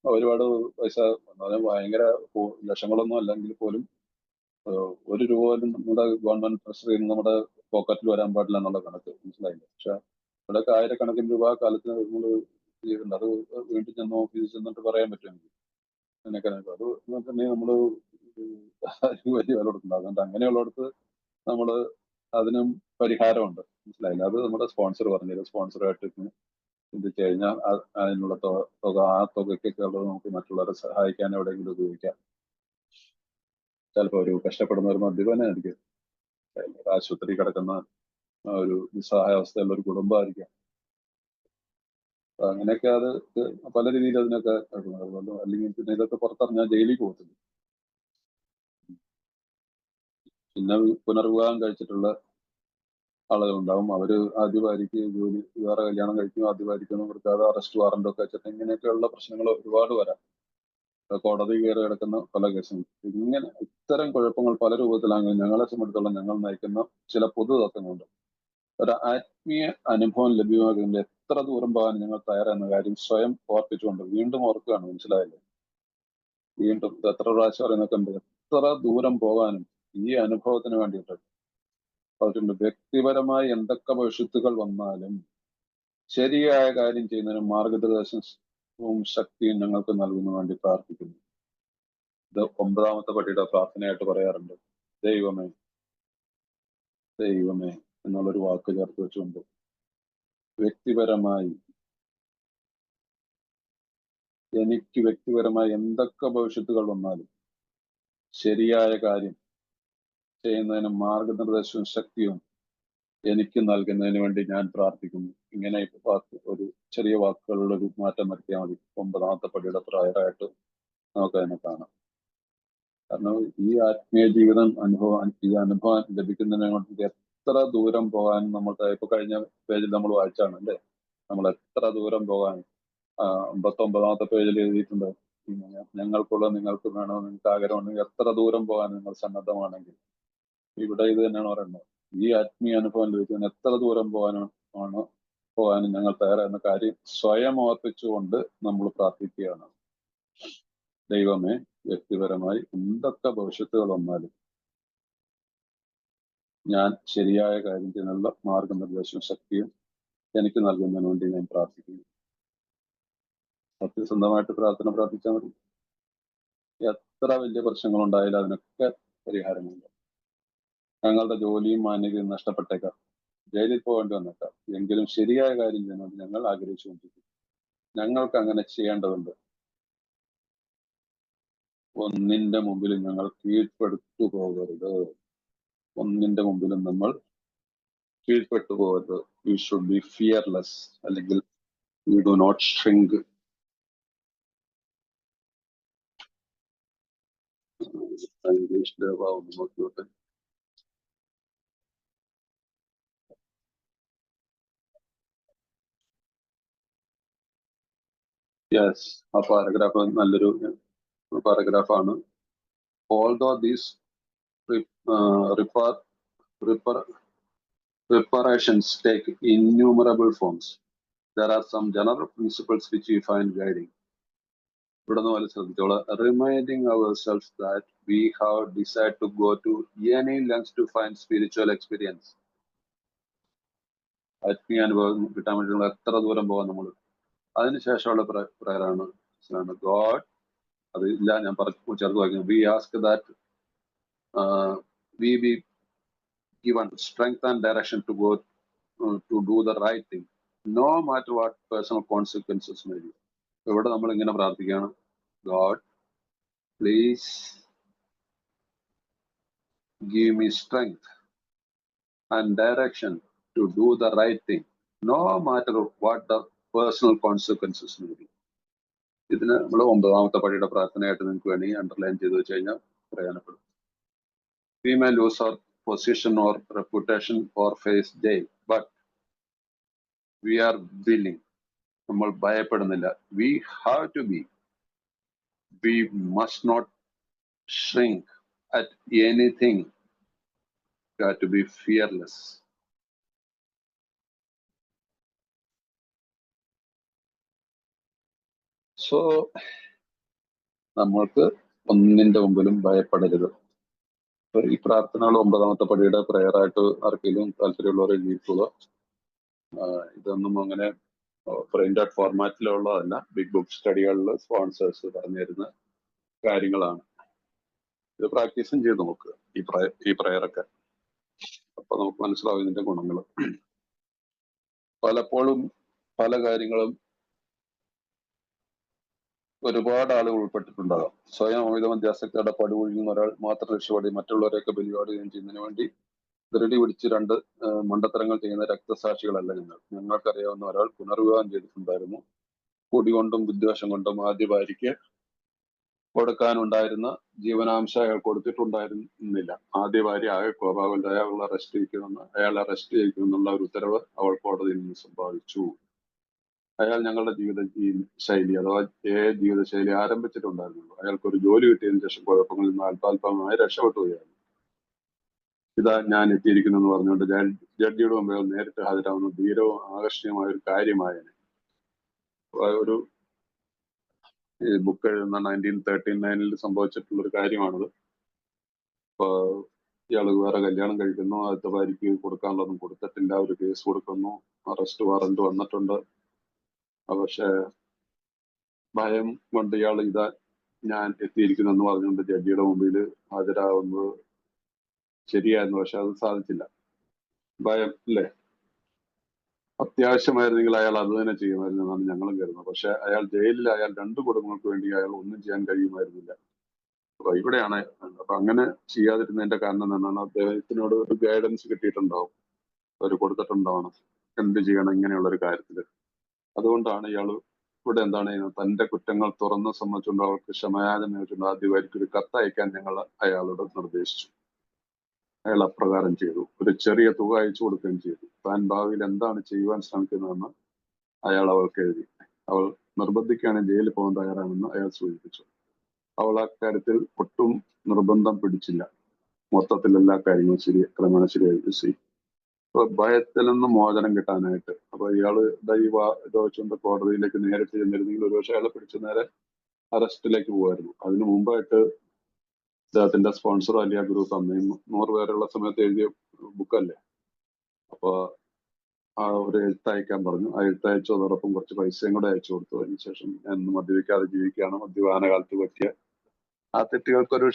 ഒരുപാട് പൈസ ഭയങ്കര ലക്ഷങ്ങളൊന്നും അല്ലെങ്കിൽ പോലും 1 രൂപ പോലും നമ്മുടെ ഗവൺമെന്റ് ട്രഷറിയിൽ നിന്ന് നമ്മുടെ പോക്കറ്റിൽ വരാൻ പാടില്ല എന്നുള്ള കണക്ക്. മനസ്സിലായില്ല? പക്ഷെ ഇവിടെയൊക്കെ 1000-കണക്കിന് രൂപ കാലത്ത് നമ്മൾ ചെയ്തിട്ടുണ്ട്. അത് വീണ്ടും ചെന്ന് ഓഫീസിൽ ചെന്നിട്ട് പറയാൻ പറ്റുമെങ്കിൽ അങ്ങനെയൊക്കെ അത് തന്നെ നമ്മള് വലിയ വില കൊടുക്കുന്നത്. അതുകൊണ്ട് അങ്ങനെയുള്ളിടത്ത് നമ്മള് അതിനും പരിഹാരമുണ്ട്. മനസ്സിലായില്ല? അത് നമ്മുടെ സ്പോൺസർ പറഞ്ഞത്. സ്പോൺസറുമായിട്ട് ചിന്തിച്ചു കഴിഞ്ഞാൽ അതിനുള്ള തുക ആ തുകയ്ക്കൊക്കെ ഉള്ളത് നമുക്ക് മറ്റുള്ളവരെ സഹായിക്കാൻ എവിടെയെങ്കിലും ഉപയോഗിക്കാം. ചിലപ്പോൾ ഒരു കഷ്ടപ്പെടുന്ന ഒരു മദ്യപനായിരിക്കും. ആശുപത്രി കിടക്കുന്ന ഒരു നിസ്സഹായാവസ്ഥയുള്ള ഒരു കുടുംബമായിരിക്കാം. അങ്ങനെയൊക്കെ അത് പല രീതിയിൽ അതിനൊക്കെ അല്ലെങ്കിൽ പിന്നെ ഇതൊക്കെ പുറത്തറിഞ്ഞാൽ ജയിലിൽ പോകത്തില്ല. പിന്നെ പുനർവിവാഹം കഴിച്ചിട്ടുള്ള ആളുകളുണ്ടാവും. അവര് ആദ്യ ഭാര്യയ്ക്ക് ജോലി വേറെ കല്യാണം കഴിക്കും, ആദ്യ ഭാര്യയ്ക്കൊന്നും കൊടുക്കാതെ അറസ്റ്റ് വാറന്റ് ഒക്കെ വെച്ചിട്ട് ഇങ്ങനെയൊക്കെയുള്ള പ്രശ്നങ്ങൾ ഒരുപാട് വരാം. കോടതി കയറി കിടക്കുന്ന പല കേസും. ഇങ്ങനെ ഇത്തരം കുഴപ്പങ്ങൾ പല രൂപത്തിലാണ് ഞങ്ങളെ സംബന്ധിച്ചിടത്തോളം ഞങ്ങൾ നയിക്കുന്ന ചില പൊതു തത്വങ്ങളുണ്ട്. ഒരു ആത്മീയ അനുഭവം ലഭ്യമാകുന്നതിൽ എത്ര ദൂരം പോകാൻ ഞങ്ങൾ തയ്യാറെന്ന കാര്യം സ്വയം ഓർപ്പിച്ചുകൊണ്ട് വീണ്ടും ഓർക്കുകയാണ്. മനസ്സിലായില്ലേ? വീണ്ടും എത്ര പ്രാവശ്യം പറയുന്നൊക്കെ ഉണ്ട്. എത്ര ദൂരം പോകാനും ഈ അനുഭവത്തിന് വേണ്ടിയിട്ട് പറഞ്ഞിട്ടുണ്ട്. വ്യക്തിപരമായി എന്തൊക്കെ ഭവിഷ്യത്തുകൾ വന്നാലും ശരിയായ കാര്യം ചെയ്യുന്നതിന് മാർഗനിർദ്ദേശവും ശക്തിയും ഞങ്ങൾക്ക് നൽകുന്നതിന് വേണ്ടി പ്രാർത്ഥിക്കുന്നു. ഇത് 9ാമത്തെ പടിയുടെ പ്രാർത്ഥനയായിട്ട് പറയാറുണ്ട്. ദൈവമേ ദൈവമേ എന്നുള്ളൊരു വാക്ക് ചേർത്ത് വെച്ചുകൊണ്ട് എനിക്ക് വ്യക്തിപരമായി എന്തൊക്കെ ഭവിഷ്യത്തുകൾ വന്നാലും ശരിയായ കാര്യം ചെയ്യുന്നതിന് മാർഗനിർദ്ദേശവും ശക്തിയും എനിക്ക് നൽകുന്നതിന് വേണ്ടി ഞാൻ പ്രാർത്ഥിക്കുന്നു. ഇങ്ങനെ ഒരു ചെറിയ വാക്കുകളുടെ ഒരു മാറ്റം വരുത്തിയാൽ മതി. 9ാമത്തെ പടിയുടെ പ്രായരായിട്ട് നമുക്ക് അതിനെ കാണാം. കാരണം ഈ ആത്മീയ ജീവിതം ഈ അനുഭവം ലഭിക്കുന്നതിനെ കൊണ്ട് എത്ര ദൂരം പോകാൻ നമ്മൾക്ക് ഇപ്പൊ കഴിഞ്ഞ പേജിൽ നമ്മൾ വായിച്ചാണ് അല്ലേ? നമ്മൾ എത്ര ദൂരം പോകാൻ 59ാമത്തെ പേജിൽ എഴുതിയിട്ടുണ്ട്. ഞങ്ങൾക്കുള്ള നിങ്ങൾക്ക് വേണോ, നിങ്ങൾക്ക് ആഗ്രഹമുണ്ടെങ്കിൽ എത്ര ദൂരം പോകാൻ നിങ്ങൾ സന്നദ്ധമാണെങ്കിൽ. ഇവിടെ ഇത് തന്നെയാണ് പറയുന്നത്. ഈ ആത്മീയ അനുഭവം ലഭിക്കുന്നതിന് എത്ര ദൂരം പോകാനും ഞങ്ങൾ തയ്യാറെന്ന കാര്യം സ്വയം ഓർപ്പിച്ചുകൊണ്ട് നമ്മൾ പ്രാർത്ഥിക്കുകയാണ്. ദൈവമേ വ്യക്തിപരമായി എന്തൊക്കെ ഭവിഷ്യത്തുകൾ വന്നാലും ഞാൻ ശരിയായ കാര്യം ചെയ്യാനുള്ള മാർഗനിർദ്ദേശവും ശക്തിയും എനിക്ക് നൽകുന്നതിന് വേണ്ടി ഞാൻ പ്രാർത്ഥിക്കുന്നു. സത്യസന്ധമായിട്ട് പ്രാർത്ഥിച്ചാൽ മതി. എത്ര വലിയ പ്രശ്നങ്ങളുണ്ടായാലും അതിനൊക്കെ പരിഹാരമുണ്ട്. ഞങ്ങളുടെ ജോലിയും മാന്യതയും നഷ്ടപ്പെട്ടേക്കാം, ജയിലിൽ പോകേണ്ടി വന്നേക്കാം. എങ്കിലും ശരിയായ കാര്യം ചെയ്യുന്നത് ഞങ്ങൾ ആഗ്രഹിച്ചുകൊണ്ടിരിക്കും. ഞങ്ങൾക്ക് അങ്ങനെ ചെയ്യേണ്ടതുണ്ട്. ഒന്നിന്റെ മുമ്പിലും ഞങ്ങൾ കീഴ്പ്പെടുത്തു പോകരുത്. ഒന്നിന്റെ മുമ്പിലും നമ്മൾ കീഴ്പ്പെട്ടു പോകരുത്. വി ഷുഡ് ബി ഫിയർലെസ്, അല്ലെങ്കിൽ വി ഡു നോട്ട് ഷ്രിങ്ക്. ഇംഗ്ലീഷിന്റെ ഭാവം നോക്കിയോട്ടെ. യെസ്, ആ പാരഗ്രാഫ് നല്ലൊരു പാരഗ്രാഫാണ്. Although these reparations take innumerable forms, there are some general principles which we find guiding. ഇവിടെ നിന്ന് പോലെ ശ്രദ്ധിച്ചോളാം. Reminding ourselves that we have decided to go to any lengths to find spiritual experience. ആത്മീയ അനുഭവം കിട്ടാൻ വേണ്ടി നമ്മൾ എത്ര ദൂരം പോകാൻ നമ്മൾ. അതിനുശേഷമുള്ള പ്രയറാണ് ഗോഡ്, അത് ഇല്ല ഞാൻ ചേർത്ത് വായിക്കുന്നു. We ask that we be given strength and direction to go to do the right thing, no matter what personal consequences may be. ഇവിടെ നമ്മൾ ഇങ്ങനെ പ്രാർത്ഥിക്കുകയാണ്. God, please give me strength and direction to do the right thing, no matter what the personal consequences may be. ഇതിന് നമ്മൾ 9ാമത്തെ പടിയുടെ പ്രാർത്ഥനയായിട്ട് നിങ്ങൾക്ക് വേണമെങ്കിൽ underline ചെയ്ത് വെച്ച് കഴിഞ്ഞാൽ പ്രയോജനപ്പെടും. We may lose our position or reputation or face jail, but we are willing. നമ്മൾ ഭയപ്പെടുന്നില്ല. We have to be. We must not shrink at anything. We have to be fearless. So നമ്മൾക്ക് ഒന്നിന്റെ മുമ്പിലും ഭയപ്പെടരുത്. ഈ പ്രാർത്ഥനകൾ 9ാമത്തെ പടിയുടെ പ്രയറായിട്ട് ആർക്കെങ്കിലും താല്പര്യമുള്ളവർ എഴുതിയിട്ടുള്ളൂ. ഇതൊന്നും അങ്ങനെ പ്രിന്റഡ് ഫോർമാറ്റിലുള്ളതല്ല. ബിഗ് ബുക്ക് സ്റ്റഡികളിൽ സ്പോൺസേഴ്സ് പറഞ്ഞു തരുന്ന കാര്യങ്ങളാണ്. ഇത് പ്രാക്ടീസും ചെയ്ത് നോക്കുക ഈ പ്രയറൊക്കെ. അപ്പൊ നമുക്ക് മനസ്സിലാവും ഇതിന്റെ ഗുണങ്ങൾ. പലപ്പോഴും പല കാര്യങ്ങളും ഒരുപാട് ആളുകൾ ഉൾപ്പെട്ടിട്ടുണ്ടാകാം. സ്വയം അമിത മധ്യാസക്തിയുടെ പടുകൊഴിയുന്ന ഒരാൾ മാത്രം രക്ഷപ്പെടുകയും മറ്റുള്ളവരെയൊക്കെ ബലിപാടുകയും ചെയ്യുന്നതിന് വേണ്ടി ധൃതി പിടിച്ച് രണ്ട് മണ്ടത്തരങ്ങൾ ചെയ്യുന്ന രക്തസാക്ഷികളല്ല ഞങ്ങൾക്കറിയാവുന്ന ഒരാൾ പുനർവിവാഹം ചെയ്തിട്ടുണ്ടായിരുന്നു. കുടി കൊണ്ടും വിദ്വേഷം കൊണ്ടും ആദ്യ ഭാര്യയ്ക്ക് കൊടുക്കാനുണ്ടായിരുന്ന ജീവനാംശം അയാൾ കൊടുത്തിട്ടുണ്ടായിരുന്നില്ല. ആദ്യ ഭാര്യ ആകെ കോപാകുലയായി അയാൾ അറസ്റ്റ് ചെയ്യിക്കുമെന്നുള്ള ഒരു ഉത്തരവ് അവൾ കോടതിയിൽ നിന്ന് സമ്പാദിച്ചു. അയാൾ ഞങ്ങളുടെ ശൈലി അഥവാ ജീവിതശൈലി ആരംഭിച്ചിട്ടുണ്ടായിരുന്നുള്ളൂ. അയാൾക്ക് ഒരു ജോലി കിട്ടിയതിനു ശേഷം കുഴപ്പങ്ങളിൽ നിന്ന് അല്പാൽപമായി രക്ഷപ്പെട്ടുകയായിരുന്നു. ഇതാ ഞാൻ എത്തിയിരിക്കുന്നു എന്ന് പറഞ്ഞുകൊണ്ട് ജഡ്ജിയുടെ മുമ്പിൽ നേരിട്ട് ഹാജരാകുന്ന ധീരവും ആകർഷണീയമായ ഒരു കാര്യമായതിന് ഒരു ഈ ബുക്ക് എഴുതുന്ന 1939 സംഭവിച്ചിട്ടുള്ള ഒരു കാര്യമാണിത്. ഇപ്പൊ ഇയാള് വേറെ കല്യാണം കഴിക്കുന്നു, ആദ്യത്തെ ഭാര്യയ്ക്ക് കൊടുക്കാനുള്ളതൊന്നും കൊടുത്തിട്ടില്ല, ഒരു കേസ് കൊടുക്കുന്നു, അറസ്റ്റ് വാറന്റ് വന്നിട്ടുണ്ട്. പക്ഷെ ഭയം കൊണ്ട് ഇയാൾ ഇതാ ഞാൻ എത്തിയിരിക്കുന്നു എന്ന് പറഞ്ഞുകൊണ്ട് ജഡ്ജിയുടെ മുമ്പിൽ ഹാജരാകുന്നത് ശരിയായിരുന്നു. പക്ഷെ അത് സാധിച്ചില്ല. ഭയം അല്ലേ? അത്യാവശ്യമായിരുന്നെങ്കിൽ അയാൾ അത് തന്നെ ചെയ്യുമായിരുന്നു എന്നാണ് ഞങ്ങളും കരുതുന്നത്. പക്ഷെ അയാൾ ജയിലിലായാൽ രണ്ട് കുടുംബങ്ങൾക്ക് വേണ്ടി അയാൾ ഒന്നും ചെയ്യാൻ കഴിയുമായിരുന്നില്ല. അപ്പൊ ഇവിടെയാണ് അപ്പൊ അങ്ങനെ ചെയ്യാതിരുന്നതിന്റെ കാരണം എന്നാണ് അദ്ദേഹത്തിനോട് ഒരു ഗൈഡൻസ് കിട്ടിയിട്ടുണ്ടാവും, അവർ കൊടുത്തിട്ടുണ്ടാവണം എന്ത് ചെയ്യണം ഇങ്ങനെയുള്ള ഒരു കാര്യത്തില്. അതുകൊണ്ടാണ് ഇയാൾ ഇവിടെ എന്താണ് ചെയ്യുന്നത്, തന്റെ കുറ്റങ്ങൾ തുറന്ന് സമ്മതിച്ചുകൊണ്ട് അവർക്ക് ക്ഷമയാചന വെച്ചുകൊണ്ട് ആദ്യമായിട്ട് ഒരു കത്ത് അയക്കാൻ ഞങ്ങൾ അയാളോട് നിർദ്ദേശിച്ചു. അയാൾ അപ്രകാരം ചെയ്തു. ഒരു ചെറിയ തുക അയച്ചു കൊടുക്കുകയും ചെയ്തു. താൻ ഭാവിയിൽ എന്താണ് ചെയ്യുവാൻ ശ്രമിക്കുന്നതെന്ന് അയാൾ അവൾക്ക് എഴുതി. അവൾ നിർബന്ധിക്കുകയാണെങ്കിൽ ജയിലിൽ പോകാൻ തയ്യാറാണെന്ന് അയാൾ സൂചിപ്പിച്ചു. അവൾ ആ കാര്യത്തിൽ ഒട്ടും നിർബന്ധം പിടിച്ചില്ല. മൊത്തത്തിൽ എല്ലാ കാര്യങ്ങളും ക്രമേണ ശരിയായി. അപ്പൊ ഭയത്തിൽ നിന്ന് മോചനം കിട്ടാനായിട്ട് അപ്പൊ ഇയാള് ഇത് വെച്ചുകൊണ്ട് കോടതിയിലേക്ക് നേരിട്ട് ചെന്നിരുന്നെങ്കിൽ ഒരുപക്ഷെ അയാളെ പിടിച്ചു നേരെ അറസ്റ്റിലേക്ക് പോകുമായിരുന്നു. അതിനു മുമ്പായിട്ട് അദ്ദേഹത്തിന്റെ സ്പോൺസർ അലിയ ഗ്രൂപ്പ് അമ്മയും 100 പേരുള്ള സമയത്ത് എഴുതിയ ബുക്കല്ലേ. അപ്പൊ ആ ഒരു എഴുത്തയക്കാൻ പറഞ്ഞു. ആ എഴുത്തയച്ചതോടൊപ്പം കുറച്ച് പൈസയും കൂടെ അയച്ചു കൊടുത്തു. അതിനുശേഷം എന്ന് മദ്യപിക്കാതെ ജീവിക്കുകയാണ്, മദ്യപാന കാലത്ത് പറ്റിയ ആ തെറ്റുകൾക്കൊരു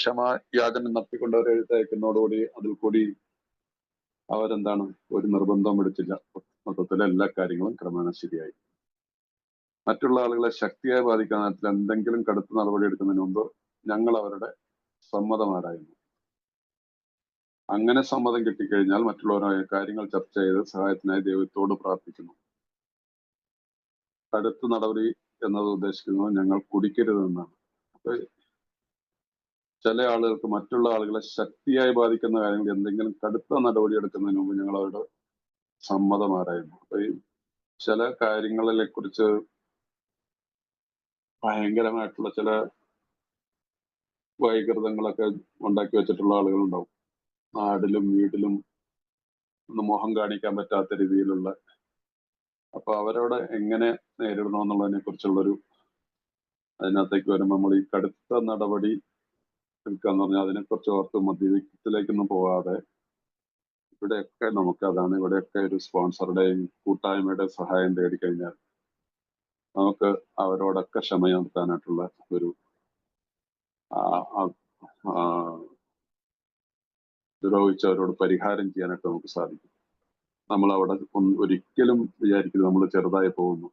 യാചന നടത്തിക്കൊണ്ട് അവർ എഴുത്തയക്കുന്നതോടുകൂടി അതിൽ കൂടി അവരെന്താണ് ഒരു നിർബന്ധം എടുത്തില്ല. മൊത്തത്തിൽ എല്ലാ കാര്യങ്ങളും ക്രമേണ ശരിയായി. മറ്റുള്ള ആളുകളെ ശക്തിയായി ബാധിക്കാൻ തരത്തിൽ എന്തെങ്കിലും കടുത്ത നടപടി എടുക്കുന്നതിന് മുമ്പ് ഞങ്ങൾ അവരുടെ സമ്മതമാരായിരുന്നു. അങ്ങനെ സമ്മതം കിട്ടിക്കഴിഞ്ഞാൽ മറ്റുള്ളവരായ കാര്യങ്ങൾ ചർച്ച ചെയ്ത് സഹായത്തിനായി ദൈവത്തോട് പ്രാർത്ഥിക്കുന്നു. കടുത്ത നടപടി എന്നത് ഉദ്ദേശിക്കുന്നത് ഞങ്ങൾ കുടിക്കരുതെന്നാണ്. അപ്പൊ ചില ആളുകൾക്ക് മറ്റുള്ള ആളുകളെ ശക്തിയായി ബാധിക്കുന്ന കാര്യങ്ങൾ എന്തെങ്കിലും കടുത്ത നടപടി എടുക്കുന്നതിന് മുമ്പ് ഞങ്ങൾ അവരുടെ സമ്മതമാരായിരുന്നു. അപ്പൊ ഈ ചില കാര്യങ്ങളെ കുറിച്ച് ഭയങ്കരമായിട്ടുള്ള ചില വൈകൃതങ്ങളൊക്കെ ഉണ്ടാക്കി വെച്ചിട്ടുള്ള ആളുകളുണ്ടാവും. നാടിലും വീട്ടിലും ഒന്ന് മോഹം കാണിക്കാൻ പറ്റാത്ത രീതിയിലുള്ള. അപ്പൊ അവരോട് എങ്ങനെ നേരിടണമെന്നുള്ളതിനെ കുറിച്ചുള്ളൊരു അതിനകത്തേക്ക് വരുമ്പോൾ നമ്മൾ ഈ കടുത്ത നടപടി എടുക്കാന്ന് പറഞ്ഞാൽ അതിനെക്കുറിച്ച് ഓർത്ത് മദ്യപിക്കത്തിലേക്കൊന്നും പോകാതെ ഇവിടെയൊക്കെ നമുക്കതാണ്, ഇവിടെയൊക്കെ ഒരു സ്പോൺസറുടെയും കൂട്ടായ്മയുടെ സഹായം തേടിക്കഴിഞ്ഞാൽ നമുക്ക് അവരോടൊക്കെ ക്ഷമ നടത്താനായിട്ടുള്ള ഒരു ദ്രോഹിച്ചവരോട് പരിഹാരം ചെയ്യാനായിട്ട് നമുക്ക് സാധിക്കും. നമ്മൾ അവിടെ ഒരിക്കലും വിചാരിക്കുന്നത് നമ്മൾ ചെറുതായി പോകുന്നു.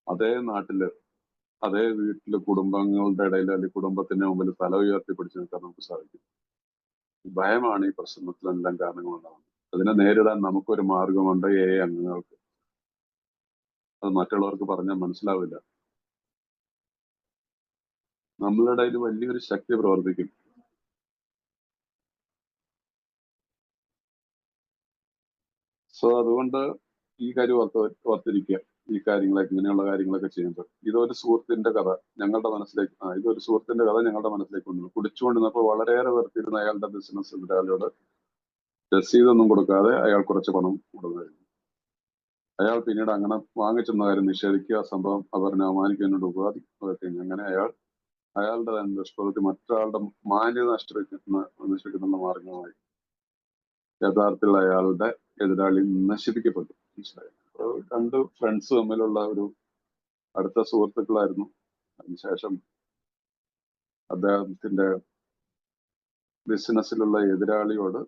അതേ നാട്ടില് അതേ വീട്ടില് കുടുംബങ്ങളുടെ ഇടയിൽ അല്ലെങ്കിൽ കുടുംബത്തിന്റെ മുമ്പിൽ തല ഉയർത്തി പിടിച്ചു നിൽക്കാൻ നമുക്ക് സാധിക്കും. ഭയമാണ് ഈ പ്രശ്നത്തിലെല്ലാം കാരണങ്ങളുണ്ടാകുന്നത്. അതിനെ നേരിടാൻ നമുക്കൊരു മാർഗമുണ്ട് അംഗങ്ങൾക്ക്. അത് മറ്റുള്ളവർക്ക് പറഞ്ഞാൽ മനസ്സിലാവില്ല. നമ്മളുടെ ഇടയിൽ വലിയൊരു ശക്തി പ്രവർത്തിക്കും. സോ അതുകൊണ്ട് ഈ കാര്യം ഓർത്തിരിക്കുക. ഈ കാര്യങ്ങളൊക്കെ ഇങ്ങനെയുള്ള കാര്യങ്ങളൊക്കെ ചെയ്യുമ്പോൾ ഇതൊരു സുഹൃത്തിന്റെ കഥ ഞങ്ങളുടെ മനസ്സിലേക്ക് ഇതൊരു സുഹൃത്തിന്റെ കഥ ഞങ്ങളുടെ മനസ്സിലേക്ക് വന്നു. കുടിച്ചുകൊണ്ടിരുന്നപ്പോൾ വളരെയേറെ വർത്തിയിരുന്ന അയാളുടെ ബിസിനസ് ഒരാളോട് രസീതൊന്നും കൊടുക്കാതെ അയാൾ കുറച്ച് പണം കൊടുക്കുകയായിരുന്നു. അയാൾ പിന്നീട് അങ്ങനെ വാങ്ങിച്ചെന്ന കാര്യം നിഷേധിക്കുക, സംഭവം അവരെ അവമാനിക്കുന്നതിനോട് ഉപാധി അതൊക്കെ. അങ്ങനെ അയാളുടെ നിഷ്പ്രവൃത്തി മറ്റൊരാളുടെ മാന്യത നശിപ്പിക്കുന്ന മാർഗമായി യഥാർത്ഥത്തിൽ അയാളുടെ എതിരാളി നശിപ്പിക്കപ്പെട്ടു. മനസ്സിലായി. രണ്ട് ഫ്രണ്ട്സ് തമ്മിലുള്ള ഒരു അടുത്ത സുഹൃത്തുക്കളായിരുന്നു. അതിനുശേഷം അദ്ദേഹത്തിന്റെ ബിസിനസ്സിലുള്ള എതിരാളിയോട്,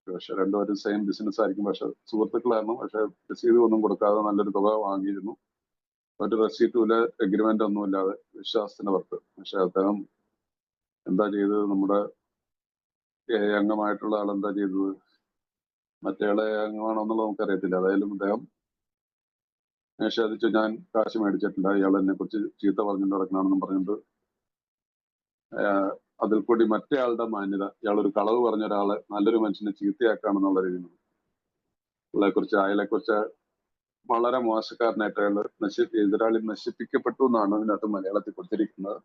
പക്ഷെ രണ്ടുപേരും സെയിം ബിസിനസ് ആയിരിക്കും, പക്ഷെ സുഹൃത്തുക്കളായിരുന്നു. പക്ഷെ രസീത് ഒന്നും കൊടുക്കാതെ നല്ലൊരു തുക വാങ്ങിയിരുന്നു. ഒരു റെസീറ്റുമില്ല, എഗ്രിമെന്റ് ഒന്നും ഇല്ലാതെ വിശ്വാസത്തിന്റെ പുറത്ത്. പക്ഷെ അദ്ദേഹം എന്താ ചെയ്തത്, നമ്മുടെ അംഗമായിട്ടുള്ള ആൾ എന്താ ചെയ്തത്, മറ്റേയാളെ അംഗമാണോ എന്നുള്ളത് നമുക്കറിയത്തില്ല. അതായാലും അദ്ദേഹം നിഷേധിച്ചു, ഞാൻ കാശ് മേടിച്ചിട്ടില്ല, ഇയാൾ എന്നെ കുറിച്ച് ചീത്ത പറഞ്ഞിട്ട് നടക്കണമെന്നും പറഞ്ഞിട്ട് അതിൽ കൂടി മറ്റേ ആളുടെ മാന്യത, ഇയാളൊരു കളവ് പറഞ്ഞ ഒരാളെ നല്ലൊരു മനുഷ്യനെ ചീത്തയാക്കാണെന്നുള്ള രീതിയിൽ കുറിച്ച് അയാളെക്കുറിച്ച് വളരെ മോശക്കാരനായിട്ട് അയാൾ എതിരാളി നശിപ്പിക്കപ്പെട്ടു എന്നാണ് അതിനകത്ത് മലയാളത്തിൽ കൊടുത്തിരിക്കുന്നത്.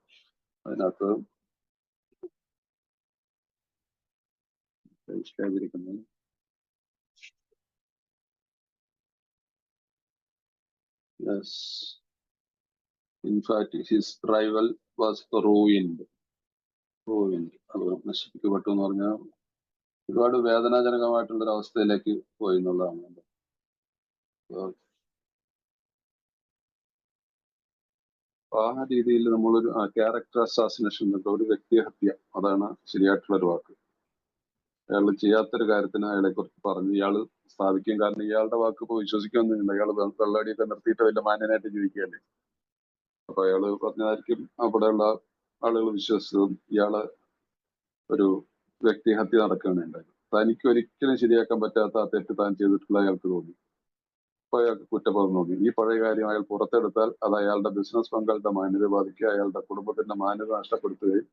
അതിനകത്ത് yes, in fact his rival was ruined. അത് നശിപ്പിക്കപ്പെട്ടു എന്ന് പറഞ്ഞാൽ ഒരുപാട് വേദനാജനകമായിട്ടുള്ള ഒരു അവസ്ഥയിലേക്ക് പോയി എന്നുള്ളതാണ്. ആ രീതിയിൽ നമ്മളൊരു ക്യാരക്ടർ അസാസിനേഷൻ എന്നൊക്കെ, ഒരു വ്യക്തിഹത്യ, അതാണ് ശരിയായിട്ടുള്ള ഒരു വാക്ക്. അയാൾ ചെയ്യാത്തൊരു കാര്യത്തിന് അയാളെ കുറിച്ച് പറഞ്ഞ് ഇയാൾ സ്ഥാപിക്കും. കാരണം ഇയാളുടെ വാക്ക് ഇപ്പൊ വിശ്വസിക്കൊന്നുമില്ല. ഇയാൾ വെള്ളടിയൊക്കെ നിർത്തിയിട്ട് വലിയ മാന്യനായിട്ട് ജീവിക്കുകയല്ലേ. അപ്പൊ അയാള് പറഞ്ഞതായിരിക്കും അവിടെയുള്ള ആളുകൾ വിശ്വസിച്ചതും. ഇയാള് ഒരു വ്യക്തിഹത്യ നടക്കുകയാണ് ഉണ്ടായത്. തനിക്ക് ഒരിക്കലും ശരിയാക്കാൻ പറ്റാത്ത ആ തെറ്റ് താൻ ചെയ്തിട്ടുള്ള അയാൾക്ക് തോന്നി. അപ്പൊ അയാൾക്ക് കുറ്റബോധം തോന്നി. ഈ പഴയ കാര്യം അയാൾ പുറത്തെടുത്താൽ അത് അയാളുടെ ബിസിനസ് പങ്കാളിയുടെ മാന്യത ബാധിക്കുക, അയാളുടെ കുടുംബത്തിന്റെ മാന്യത നഷ്ടപ്പെടുത്തുകയും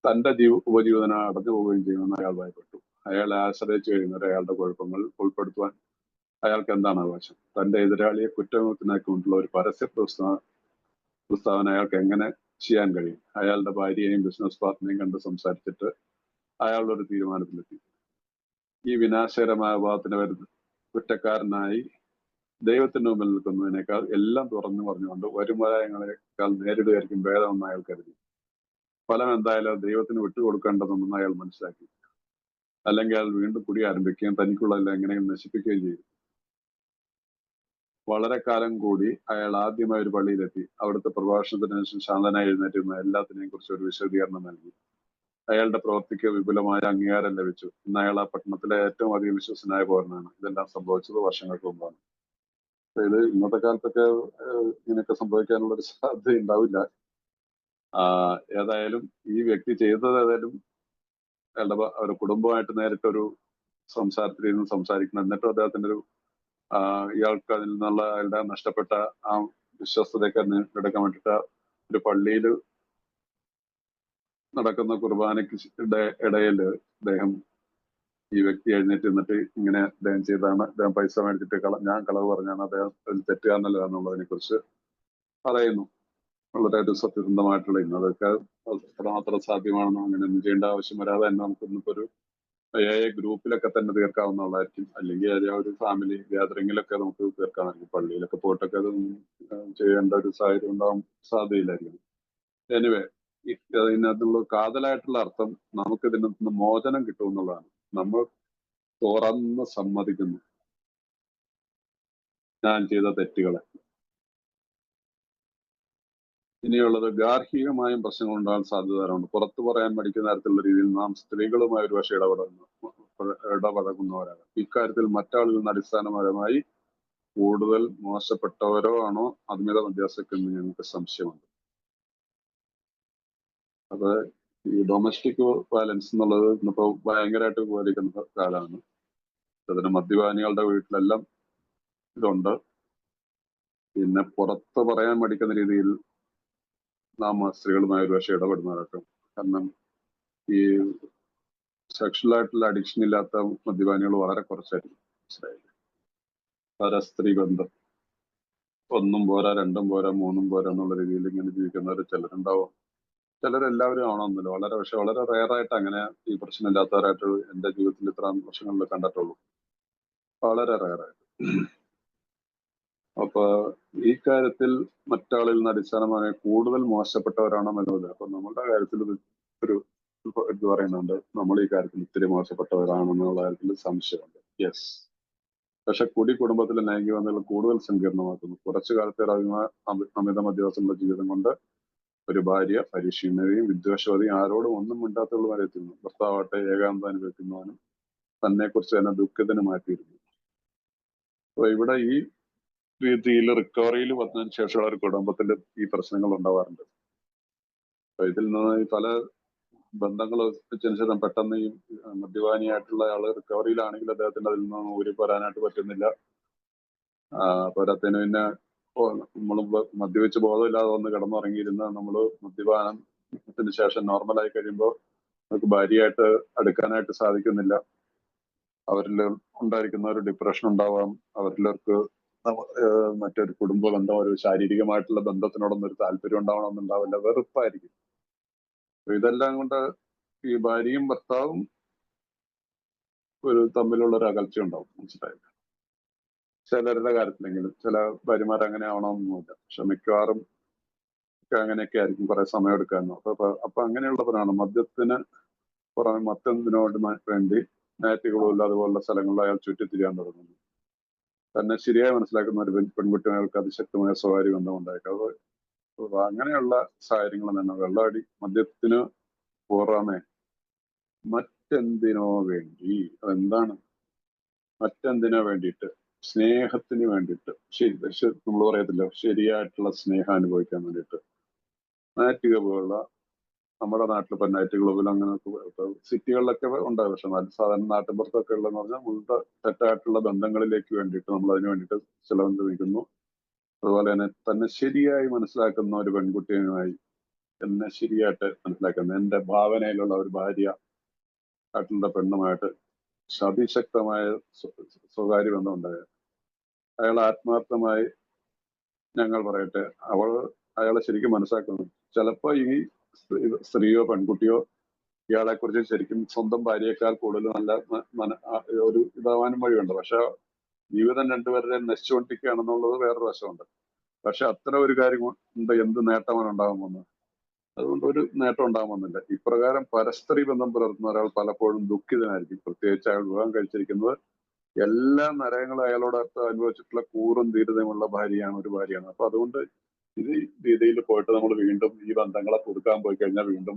തന്റെ ഉപജീവനം അടഞ്ഞു പോവുകയും ചെയ്യുമെന്ന് അയാൾ ഭയപ്പെട്ടു. അയാളെ ആശ്രയിച്ചു കഴിയുന്നവരെ അയാളുടെ കുഴപ്പങ്ങൾ ഉൾപ്പെടുത്തുവാൻ അയാൾക്ക് എന്താണ് അവകാശം? തന്റെ എതിരാളിയെ കുറ്റകൃത്യത്തിനാക്കിക്കൊണ്ടുള്ള ഒരു പരസ്യ പ്രസ്താവന അയാൾക്ക് എങ്ങനെ ചെയ്യാൻ കഴിയും? അയാളുടെ ഭാര്യയെയും ബിസിനസ് പാർട്ട്ണറെയും കണ്ട് സംസാരിച്ചിട്ട് അയാളുടെ ഒരു തീരുമാനത്തിലെത്തി. ഈ വിനാശകരമായ ഭാവത്തിന് വരുന്ന കുറ്റക്കാരനായി ദൈവത്തിന് മുമ്പിൽ നിൽക്കുന്നതിനേക്കാൾ എല്ലാം തുറന്നു പറഞ്ഞുകൊണ്ട് വരുമാനങ്ങളെക്കാൾ നേരിടുകയായിരിക്കും ഭേദമെന്ന് അയാൾ കരുതി. ഫലം എന്തായാലും ദൈവത്തിന് വിട്ടുകൊടുക്കേണ്ടതെന്ന് അയാൾ മനസ്സിലാക്കി. അല്ലെങ്കിൽ അയാൾ വീണ്ടും കുടി ആരംഭിക്കുകയും തനിക്കുള്ളതെല്ലാം എങ്ങനെയും നശിപ്പിക്കുകയും ചെയ്തു. വളരെ കാലം കൂടി അയാൾ ആദ്യമായി ഒരു പള്ളിയിലെത്തി. അവിടുത്തെ പ്രഭാഷണത്തിന് ശേഷം ശാന്തനായി എഴുന്നേറ്റിരുന്ന എല്ലാത്തിനെയും കുറിച്ച് ഒരു വിശദീകരണം നൽകി. അയാളുടെ പ്രവൃത്തിക്ക് വിപുലമായ അംഗീകാരം ലഭിച്ചു. ഇന്ന് അയാൾ ആ പട്ടണത്തിലെ ഏറ്റവും അധികം വിശ്വസനായ പൗരനാണ്. ഇതെല്ലാം സംഭവിച്ചത് വർഷങ്ങൾക്ക് മുമ്പാണ്. ഇത് ഇന്നത്തെ കാലത്തൊക്കെ ഇങ്ങനെയൊക്കെ സംഭവിക്കാനുള്ള ഒരു സാധ്യത ഉണ്ടാവില്ല. ഏതായാലും ഈ വ്യക്തി ചെയ്തത് ഏതായാലും അയാളുടെ ഒരു കുടുംബമായിട്ട് നേരിട്ടൊരു സംസാരത്തിൽ ഇരുന്ന് സംസാരിക്കണം. എന്നിട്ടും അദ്ദേഹത്തിന്റെ ഒരു ഇയാൾക്ക് അതിൽ നിന്നുള്ള അയാളുടെ നഷ്ടപ്പെട്ട ആ വിശ്വസ്തതയൊക്കെ എടുക്കാൻ വേണ്ടിയിട്ട് ഒരു പള്ളിയിൽ നടക്കുന്ന കുർബാനയ്ക്ക് ഇടയിൽ അദ്ദേഹം ഈ വ്യക്തി എഴുന്നേറ്റ് നിന്നിട്ട് ഇങ്ങനെ അദ്ദേഹം ചെയ്താണ്, അദ്ദേഹം പൈസ മേടിച്ചിട്ട് ഞാൻ കളവ് പറഞ്ഞാണ്, അദ്ദേഹം തെറ്റുകാരനല്ല എന്നുള്ളതിനെ കുറിച്ച് പറയുന്നു. വളരെ ഒരു സത്യസന്ധമായിട്ടുള്ള ഇന്ന് അതൊക്കെ അത്രമാത്രം സാധ്യമാണെന്നോ അങ്ങനെയൊന്നും ചെയ്യേണ്ട ആവശ്യം വരാതെ തന്നെ നമുക്ക് ഇന്നിപ്പോ ഒരു ഗ്രൂപ്പിലൊക്കെ തന്നെ തീർക്കാവുന്നതായിരിക്കും. അല്ലെങ്കിൽ ഒരു ഫാമിലി ഗ്യാതറിങ്ങിലൊക്കെ നമുക്ക് തീർക്കാമായിരിക്കും. പള്ളിയിലൊക്കെ പോയിട്ടൊക്കെ അത് ചെയ്യേണ്ട ഒരു സാഹചര്യം ഉണ്ടാവാൻ സാധ്യതയില്ലായിരിക്കും. എനിവേ, ഇതിനകത്തുള്ള കാതലായിട്ടുള്ള അർത്ഥം നമുക്ക് ഇതിൽ നിന്ന് മോചനം കിട്ടും എന്നുള്ളതാണ്. നമ്മൾ തുറന്ന് സമ്മതിക്കുന്നു ഞാൻ ചെയ്ത തെറ്റുകളെ. ഇനിയുള്ളത് ഗാർഹികമായും പ്രശ്നങ്ങൾ ഉണ്ടാകാൻ സാധ്യതയുണ്ട്. പുറത്തു പറയാൻ മടിക്കുന്ന തരത്തിലുള്ള രീതിയിൽ നാം സ്ത്രീകളുമായി ഒരു പക്ഷേ ഇടപഴകുന്നവരാണ്. ഇക്കാര്യത്തിൽ മറ്റാളുകളിൽ നിന്ന് അടിസ്ഥാനപരമായി കൂടുതൽ മോശപ്പെട്ടവരോ ആണോ അമിത മധ്യസ്ഥക്കെന്ന് ഞങ്ങൾക്ക് സംശയമുണ്ട്. അത് ഈ ഡൊമസ്റ്റിക് വയലൻസ് എന്നുള്ളത് ഇന്നിപ്പോ ഭയങ്കരമായിട്ട് ഉപകരിക്കുന്ന കാലമാണ്. അതിന് മദ്യപാനികളുടെ വീട്ടിലെല്ലാം ഇതുണ്ട്. പിന്നെ പുറത്ത് പറയാൻ മടിക്കുന്ന രീതിയിൽ നാം സ്ത്രീകളുമായി ഒരു പക്ഷേ ഇടപെടുന്നവരൊക്കെ. കാരണം ഈ സെക്ഷലായിട്ടുള്ള അഡിക്ഷൻ ഇല്ലാത്ത മദ്യപാനികൾ വളരെ കുറച്ചായിരിക്കും. പരസ്ത്രീ ബന്ധം ഒന്നും പോരാ, രണ്ടും പോരാ, മൂന്നും പോരാ എന്നുള്ള രീതിയിൽ ഇങ്ങനെ ജീവിക്കുന്നവർ ചിലരുണ്ടാവും. ചിലരെല്ലാവരും ആവണമെന്നില്ല. വളരെ റെയറായിട്ട് അങ്ങനെ ഈ പ്രശ്നമില്ലാത്തവരായിട്ട് എന്റെ ജീവിതത്തിൽ ഇത്ര വർഷങ്ങളിൽ കണ്ടിട്ടുള്ളൂ. വളരെ റെയറായിട്ട്. അപ്പൊ ഈ കാര്യത്തിൽ മറ്റാളിൽ നിന്ന് അടിസ്ഥാനമായി കൂടുതൽ മോശപ്പെട്ടവരാണോ എന്നുള്ളത്. അപ്പൊ നമ്മളുടെ കാര്യത്തിൽ ഒരു ഇത് പറയുന്നുണ്ട്, നമ്മൾ ഈ കാര്യത്തിൽ ഇത്തിരി മോശപ്പെട്ടവരാണെന്നുള്ള കാര്യത്തിൽ സംശയമുണ്ട്. യെസ്. പക്ഷെ കുടുംബത്തിലെ ലൈംഗിക ബന്ധങ്ങൾ കൂടുതൽ സങ്കീർണമാക്കുന്നു. കുറച്ചു കാലത്തെ അമിത മധ്യവസമുള്ള ജീവിതം കൊണ്ട് ഒരു ഭാര്യ പരിശീലനയും വിദ്വേഷവതിയും ആരോടും ഒന്നും മിണ്ടാത്തുള്ളവരെ എത്തുന്നു. ഭർത്താവട്ടെ ഏകാന്തം അനുഭവിക്കുന്നവനും തന്നെ കുറിച്ച് തന്നെ ദുഃഖത്തിന് മാറ്റിയിരുന്നു. അപ്പൊ ഇവിടെ ഈ രീതിയിൽ റിക്കവറിയിൽ വന്നതിന് ശേഷമുള്ള ഒരു കുടുംബത്തിൽ ഈ പ്രശ്നങ്ങൾ ഉണ്ടാവാറുണ്ട്. അപ്പൊ ഇതിൽ നിന്ന് പല ബന്ധങ്ങൾ ശേഷം പെട്ടെന്ന് ഈ മദ്യപാനിയായിട്ടുള്ള ആള് റിക്കവറിയിലാണെങ്കിൽ അദ്ദേഹത്തിന് അതിൽ നിന്ന് ഊരി പോരാനായിട്ട് പറ്റുന്നില്ല. പോരാത്തതിന് പിന്നെ നമ്മൾ മദ്യപിച്ച് ബോധമില്ലാതെ വന്ന് കിടന്നുറങ്ങിയിരുന്ന നമ്മൾ മദ്യപാനത്തിന് ശേഷം നോർമലായി കഴിയുമ്പോൾ നമുക്ക് ഭാര്യയായിട്ട് അടുക്കാനായിട്ട് സാധിക്കുന്നില്ല. അവരിൽ ഉണ്ടായിരിക്കുന്ന ഒരു ഡിപ്രഷൻ ഉണ്ടാവാം. അവരിലേക്ക് മറ്റൊരു കുടുംബ ബന്ധം, ഒരു ശാരീരികമായിട്ടുള്ള ബന്ധത്തിനോടൊന്നും ഒരു താല്പര്യം ഉണ്ടാവണമെന്നുണ്ടാവില്ല, വെറുപ്പായിരിക്കും. ഇതെല്ലാം കൊണ്ട് ഈ ഭാര്യയും ഭർത്താവും ഒരു തമ്മിലുള്ള ഒരു അകൽച്ച ഉണ്ടാവും. മനസ്സിലായില്ല? ചിലരുടെ കാര്യത്തിലെങ്കിലും. ചില ഭാര്യമാർ അങ്ങനെ ആവണമെന്നൊന്നുമില്ല. പക്ഷെ മിക്കവാറും അങ്ങനെയൊക്കെ ആയിരിക്കും, കുറെ സമയം എടുക്കാനോ. അപ്പൊ അങ്ങനെയുള്ളവരാണ് മദ്യത്തിന് പുറമെ മറ്റൊന്നിനോട് വേണ്ടി നാറ്റുകളുമില്ല അതുപോലുള്ള സ്ഥലങ്ങളിൽ അയാൾ ചുറ്റിത്തിരിയാൻ തുടങ്ങുന്നു. തന്നെ ശരിയായി മനസ്സിലാക്കുന്ന ഒരു പെൺകുട്ടി അയാൾക്ക് അതിശക്തമായ സ്വകാര്യ ബന്ധം ഉണ്ടായേക്കാം. അങ്ങനെയുള്ള സാഹചര്യങ്ങൾ തന്നെ വെള്ളമടി മദ്യത്തിന് പുറമെ മറ്റെന്തിനോ വേണ്ടി, അതെന്താണ്? മറ്റെന്തിനോ വേണ്ടിയിട്ട്, സ്നേഹത്തിന് വേണ്ടിയിട്ട്, നമ്മൾ പറയത്തില്ല, ശരിയായിട്ടുള്ള സ്നേഹം അനുഭവിക്കാൻ വേണ്ടിയിട്ട് നൈറ്റ് ക്ലബുകളുള്ള, നമ്മുടെ നാട്ടിൽ ഇപ്പൊ നൈറ്റ് ക്ലബിൽ അങ്ങനെ സിറ്റികളിലൊക്കെ ഉണ്ടാകും. പക്ഷെ സാധാരണ നാട്ടിൻപുറത്തൊക്കെ ഉള്ളതെന്ന് പറഞ്ഞാൽ തെറ്റായിട്ടുള്ള ബന്ധങ്ങളിലേക്ക് വേണ്ടിയിട്ട് നമ്മൾ അതിനു വേണ്ടിയിട്ട് ചിലവഴിക്കുന്നു. അതുപോലെ തന്നെ ശരിയായി മനസ്സിലാക്കുന്ന ഒരു പെൺകുട്ടിയുമായി, എന്നെ ശരിയായിട്ട് മനസ്സിലാക്കുന്ന എന്റെ ഭാവനയിലുള്ള ഒരു ഭാര്യ ആയിട്ടുള്ള പെണ്ണുമായിട്ട് അതിശക്തമായ സ്വകാര്യ ബന്ധം ഉണ്ടായത്. അയാൾ ആത്മാർത്ഥമായി, ഞങ്ങൾ പറയട്ടെ, അയാളെ ശരിക്കും മനസ്സിലാക്കുന്നു. ചിലപ്പോ ഈ സ്ത്രീയോ പെൺകുട്ടിയോ ഇയാളെ കുറിച്ച് ശരിക്കും സ്വന്തം ഭാര്യയേക്കാൾ കൂടുതൽ നല്ല ഒരു ഇതാവാനും വഴിയുണ്ട്. പക്ഷെ ജീവിതം രണ്ടുപേരുടെയും നശിച്ചുകൊണ്ടിരിക്കുകയാണെന്നുള്ളത് വേറൊരു വശമുണ്ട്. പക്ഷെ അത്ര ഒരു കാര്യം കൊണ്ട് എന്ത് നേട്ടമാണ് ഉണ്ടാകുമെന്ന്, അതുകൊണ്ട് ഒരു നേട്ടം ഉണ്ടാകുമെന്നില്ല. ഇപ്രകാരം പരസ്ത്രീ ബന്ധം പുലർത്തുന്ന ഒരാൾ പലപ്പോഴും ദുഃഖിതനായിരിക്കും. പ്രത്യേകിച്ച് അയാൾ വിവാഹം കഴിച്ചിരിക്കുന്നത് എല്ലാ നരകങ്ങളും അയാളോട് അനുഭവിച്ചിട്ടുള്ള കൂറും ധീരതയുമുള്ള ഭാര്യയാണ്, ഒരു ഭാര്യയാണ്. അപ്പൊ അതുകൊണ്ട് ഇത് രീതിയിൽ പോയിട്ട് നമ്മൾ വീണ്ടും ഈ ബന്ധങ്ങളെ പുതുക്കാൻ പോയി കഴിഞ്ഞാൽ വീണ്ടും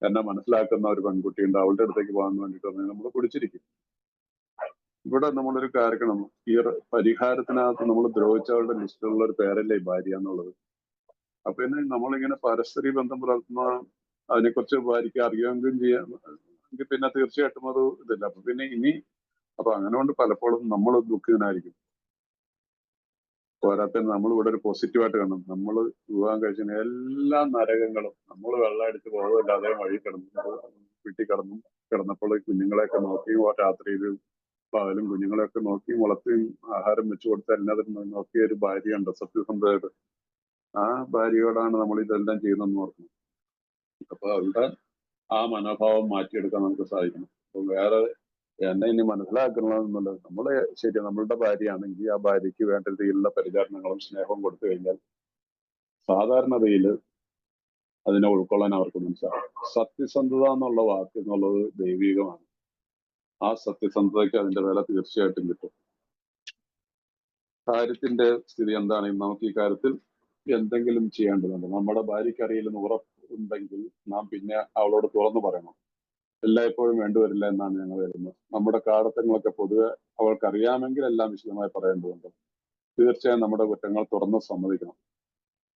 എന്നെ മനസ്സിലാക്കുന്ന ഒരു പെൺകുട്ടിയുണ്ട്, അവളുടെ അടുത്തേക്ക് പോകാൻ വേണ്ടിയിട്ട് നമ്മൾ പിടിച്ചിരിക്കും. ഇവിടെ നമ്മളൊരു കാര്യം, ഈ പരിഹാരത്തിനകത്ത് നമ്മൾ ദ്രോഹിച്ചവരുടെ ലിസ്റ്റിലുള്ള ഒരു പേരല്ലേ ഈ ഭാര്യ എന്നുള്ളത്. അപ്പൊ പിന്നെ നമ്മളിങ്ങനെ പരസ്പരി ബന്ധം പുലർത്തുന്ന അതിനെക്കുറിച്ച് ഭാര്യയ്ക്ക് അറിയാമെങ്കിലും ചെയ്യാമെങ്കിൽ പിന്നെ തീർച്ചയായിട്ടും അത് ഇതില്ല. അപ്പൊ പിന്നെ അപ്പൊ അങ്ങനെ കൊണ്ട് പലപ്പോഴും നമ്മൾ ദുഃഖിതനായിരിക്കും. പോരാത്തതിന് നമ്മൾ ഇവിടെ ഒരു പോസിറ്റീവായിട്ട് കാണണം. നമ്മൾ വിവാഹം കഴിച്ച എല്ലാ നരകങ്ങളും നമ്മൾ വെള്ളമടിച്ച് ബോധമില്ലാതെ വഴി വീട്ടിൽ കിടന്നപ്പോൾ കുഞ്ഞുങ്ങളെയൊക്കെ നോക്കി, രാത്രിയിൽ പകലും കുഞ്ഞുങ്ങളെയൊക്കെ നോക്കി വളർത്തിയും ആഹാരം വെച്ചു കൊടുത്ത് എല്ലാത്തിനും നോക്കിയ ഒരു ഭാര്യയുണ്ട് സത്യസന്ധമായിട്ട്. ആ ഭാര്യയോടാണ് നമ്മൾ ഇതെല്ലാം ചെയ്യുന്നതെന്ന് ഓർക്കണം. അപ്പൊ അവരുടെ ആ മനോഭാവം മാറ്റിയെടുക്കാൻ നമുക്ക് സാധിക്കണം. അപ്പൊ വേറെ എന്നെ ഇനി മനസ്സിലാക്കണമെന്നുള്ളത്, നമ്മളെ ശരി, നമ്മളുടെ ഭാര്യയാണെങ്കിൽ ആ ഭാര്യയ്ക്ക് വേണ്ട രീതിയിലുള്ള പരിചരണങ്ങളും സ്നേഹവും കൊടുത്തു കഴിഞ്ഞാൽ സാധാരണതയിൽ അതിനെ ഉൾക്കൊള്ളാൻ അവർക്ക് മനസ്സിലാവും. സത്യസന്ധത എന്നുള്ള വാക്ക് എന്നുള്ളത് ദൈവികമാണ്. ആ സത്യസന്ധതയ്ക്ക് അതിന്റെ വില തീർച്ചയായിട്ടും കിട്ടും. കാര്യത്തിന്റെ സ്ഥിതി എന്താണെങ്കിലും നമുക്ക് ഈ കാര്യത്തിൽ എന്തെങ്കിലും ചെയ്യേണ്ടതുണ്ട്. നമ്മുടെ ഭാര്യയ്ക്ക് അറിയില്ലെന്ന് ഉറപ്പുണ്ടെങ്കിൽ നാം പിന്നെ അവളോട് തുറന്നു പറയണം. എല്ലായ്പ്പോഴും വേണ്ടിവരില്ല എന്നാണ് ഞങ്ങൾ കരുതുന്നത്. നമ്മുടെ കാടത്തങ്ങളൊക്കെ പൊതുവെ അവൾക്ക് അറിയാമെങ്കിൽ എല്ലാം വിശദമായി പറയേണ്ടതുണ്ട്. തീർച്ചയായും നമ്മുടെ കുറ്റങ്ങൾ തുറന്ന് സമ്മതിക്കണം.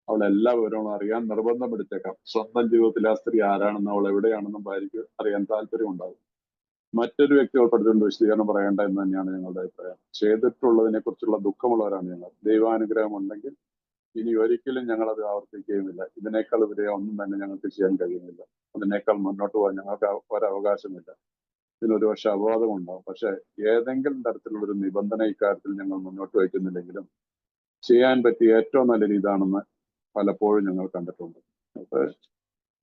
അവൾ എല്ലാ വിവരങ്ങളും അറിയാൻ നിർബന്ധം പിടിച്ചേക്കാം. സ്വന്തം ജീവിതത്തിൽ ആ സ്ത്രീ ആരാണെന്നും അവൾ എവിടെയാണെന്നും ഭാര്യയ്ക്ക് അറിയാൻ താല്പര്യം ഉണ്ടാകും. മറ്റൊരു വ്യക്തി ഉൾപ്പെടുത്തിക്കൊണ്ട് വിശദീകരണം പറയേണ്ട എന്ന് തന്നെയാണ് ഞങ്ങളുടെ അഭിപ്രായം. ചെയ്തിട്ടുള്ളതിനെ കുറിച്ചുള്ള ദുഃഖമുള്ളവരാണ് ഞങ്ങൾ. ദൈവാനുഗ്രഹം ഉണ്ടെങ്കിൽ ഇനി ഒരിക്കലും ഞങ്ങൾ അത് ആവർത്തിക്കുകയുമില്ല. ഇതിനേക്കാൾ ഉപരി ഒന്നും തന്നെ ഞങ്ങൾക്ക് ചെയ്യാൻ കഴിയുന്നില്ല. അതിനേക്കാൾ മുന്നോട്ട് പോകാൻ ഞങ്ങൾക്ക് ഒരവകാശമില്ല. ഇതിനൊരു പക്ഷെ അപവാദം ഉണ്ടാവും. പക്ഷെ ഏതെങ്കിലും തരത്തിലുള്ള ഒരു നിബന്ധന ഇക്കാര്യത്തിൽ ഞങ്ങൾ മുന്നോട്ട് വയ്ക്കുന്നില്ലെങ്കിലും ചെയ്യാൻ പറ്റിയ ഏറ്റവും നല്ലൊരു ഇതാണെന്ന് പലപ്പോഴും ഞങ്ങൾ കണ്ടിട്ടുണ്ട്. അപ്പൊ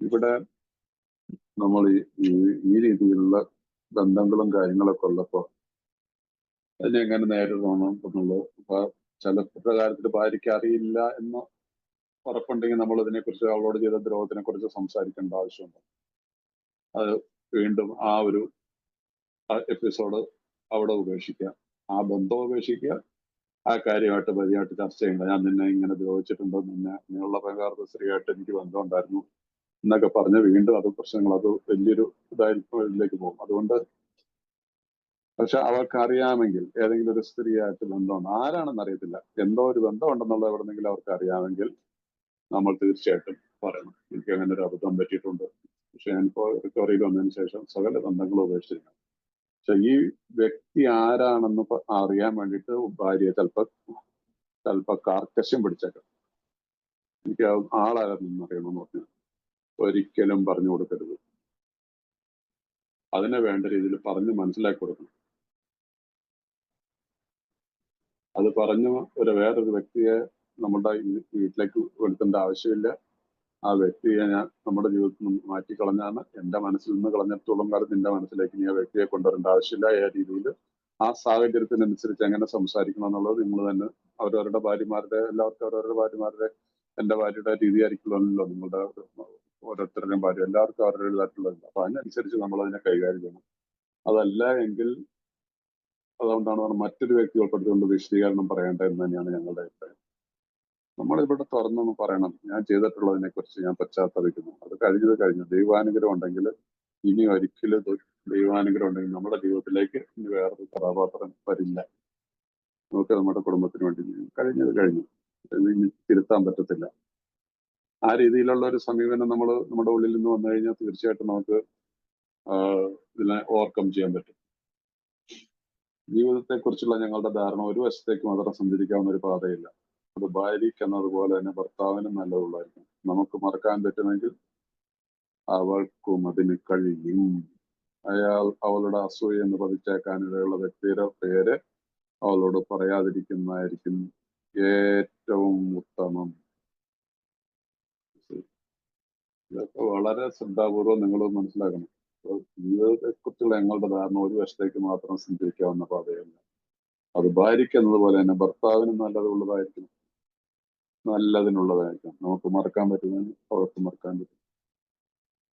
ഇവിടെ നമ്മൾ ഈ രീതിയിലുള്ള ബന്ധങ്ങളും കാര്യങ്ങളൊക്കെ ഉള്ളപ്പോൾ അതിനെ എങ്ങനെ നേരിടണം എന്നുള്ളത്, അപ്പൊ ചില കാര്യത്തിൽ ഭാര്യയ്ക്ക് അറിയില്ല എന്ന് ഉറപ്പുണ്ടെങ്കിൽ നമ്മൾ ഇതിനെക്കുറിച്ച്, അവളോട് ചെയ്ത ദ്രോഹത്തിനെ കുറിച്ച് സംസാരിക്കേണ്ട ആവശ്യമുണ്ട്. അത് വീണ്ടും ആ ഒരു എപ്പിസോഡ് അവിടെ ഉപേക്ഷിക്കുക, ആ ബന്ധം ഉപേക്ഷിക്കുക, ആ കാര്യമായിട്ട് ഭാര്യയായിട്ട് ചർച്ച ചെയ്യേണ്ട. ഞാൻ നിന്നെ ഇങ്ങനെ ദ്രോഹിച്ചിട്ടുണ്ടോ, നിന്നുള്ള പ്രകാരത്തെ സ്ത്രീയായിട്ട് എനിക്ക് ബന്ധം ഉണ്ടായിരുന്നു എന്നൊക്കെ പറഞ്ഞ് വീണ്ടും അത് പ്രശ്നങ്ങൾ, അത് വലിയൊരു ഇതിലേക്ക് പോകും. അതുകൊണ്ട് പക്ഷെ അവർക്ക് അറിയാമെങ്കിൽ ഏതെങ്കിലും ഒരു സ്ത്രീയായിട്ട് ബന്ധമുണ്ട്, ആരാണെന്ന് അറിയത്തില്ല, എന്തോ ഒരു ബന്ധം ഉണ്ടെന്നുള്ളത് എവിടെന്നെങ്കിലും അവർക്ക് അറിയാമെങ്കിൽ നമ്മൾ തീർച്ചയായിട്ടും പറയണം. എനിക്ക് അങ്ങനെ ഒരു അബദ്ധം പറ്റിയിട്ടുണ്ട്, പക്ഷെ ഞാനിപ്പോ റിക്കവറിയിൽ വന്നതിന് ശേഷം സകല ബന്ധങ്ങളും ഉപേക്ഷിച്ചിരിക്കണം. പക്ഷെ ഈ വ്യക്തി ആരാണെന്ന് അറിയാൻ വേണ്ടിയിട്ട് ഭാര്യയെ ചിലപ്പോ കാർക്കശ്യം പിടിച്ചേക്കാം. എനിക്ക് ആളാരെന്ന് അറിയണമെന്ന് പറഞ്ഞു. ഒരിക്കലും പറഞ്ഞു കൊടുക്കരുത്. അതിനെ വേണ്ട രീതിയിൽ പറഞ്ഞ് മനസ്സിലാക്കി കൊടുക്കണം. അത് പറഞ്ഞു വേറൊരു വ്യക്തിയെ നമ്മുടെ വീട്ടിലേക്ക് എടുക്കേണ്ട ആവശ്യമില്ല. ആ വ്യക്തിയെ ഞാൻ നമ്മുടെ ജീവിതത്തിൽ നിന്ന് മാറ്റിക്കളഞ്ഞാണ്. എന്റെ മനസ്സിൽ നിന്ന് കളഞ്ഞിടത്തോളം കാലം നിന്റെ മനസ്സിലേക്ക് നീ ആ വ്യക്തിയെ കൊണ്ടുവരേണ്ട ആവശ്യമില്ല. ഏ രീതിയിൽ ആ സാഹചര്യത്തിനനുസരിച്ച് എങ്ങനെ സംസാരിക്കണം എന്നുള്ളത് നിങ്ങൾ തന്നെ അവരവരുടെ ഭാര്യമാരുടെ എല്ലാവർക്കും അവരവരുടെ ഭാര്യമാരുടെ എന്റെ ഭാര്യയുടെ രീതി ആയിരിക്കുമല്ലോ നിങ്ങളുടെ ഓരോരുത്തരുടെയും ഭാര്യ എല്ലാവർക്കും അവരുടേതായിട്ടുള്ളത്. അപ്പൊ അതിനനുസരിച്ച് നമ്മൾ അതിനെ കൈകാര്യം ചെയ്യണം. അതല്ല എങ്കിൽ അതുകൊണ്ടാണ് മറ്റൊരു വ്യക്തി ഉൾപ്പെടുത്തിക്കൊണ്ട് വിശദീകരണം പറയേണ്ടത് എന്ന് തന്നെയാണ് ഞങ്ങളുടെ അഭിപ്രായം. നമ്മളിവിടെ തുറന്നൊന്ന് പറയണം. ഞാൻ ചെയ്തിട്ടുള്ളതിനെ കുറിച്ച് ഞാൻ പശ്ചാത്തപിക്കുന്നു. അത് കഴിഞ്ഞു. ദൈവാനുഗ്രഹം ഉണ്ടെങ്കിൽ ഇനി ഒരിക്കലും ദൈവാനുഗ്രഹം ഉണ്ടെങ്കിൽ നമ്മുടെ ജീവിതത്തിലേക്ക് ഇനി വേറൊരു കഥാപാത്രം വരില്ല. നമുക്ക് നമ്മുടെ കുടുംബത്തിന് വേണ്ടി കഴിഞ്ഞു. ഇനി തിരുത്താൻ പറ്റത്തില്ല. ആ രീതിയിലുള്ള ഒരു സമീപനം നമ്മുടെ ഉള്ളിൽ നിന്ന് വന്നു കഴിഞ്ഞാൽ തീർച്ചയായിട്ടും നമുക്ക് ഇതിനെ ഓവർകം ചെയ്യാൻ പറ്റും. ജീവിതത്തെ കുറിച്ചുള്ള ഞങ്ങളുടെ ധാരണ ഒരു വശത്തേക്ക് മാത്രം സഞ്ചരിക്കാവുന്ന ഒരു പാതയില്ല. അത് ഭാര്യയ്ക്ക് എന്നതുപോലെ തന്നെ ഭർത്താവിനും നല്ലതുള്ളായിരിക്കും. നമുക്ക് മറക്കാൻ പറ്റുമെങ്കിൽ അവൾക്കും അതിന് കഴിയും. അവളുടെ അസൂയ എന്ന് പതിച്ചേക്കാനിടയുള്ള വ്യക്തിയുടെ പേര് അവളോട് പറയാതിരിക്കുന്നതായിരിക്കും ഏറ്റവും ഉത്തമം. ഇതൊക്കെ വളരെ ശ്രദ്ധാപൂർവം നിങ്ങൾ മനസ്സിലാക്കണം. ജീവിതത്തെ കുറിച്ചുള്ള ഞങ്ങളുടെ ധാരണ ഒരു വശത്തേക്ക് മാത്രം സഞ്ചരിക്കാവുന്ന പാതയല്ല. അത് ഭാര്യയ്ക്ക് എന്നതുപോലെ തന്നെ ഭർത്താവിനും നല്ലതിനുള്ളതായിരിക്കണം. നമുക്ക് മറക്കാൻ പറ്റുന്നതിന് അവൾക്ക് മറക്കാൻ പറ്റും.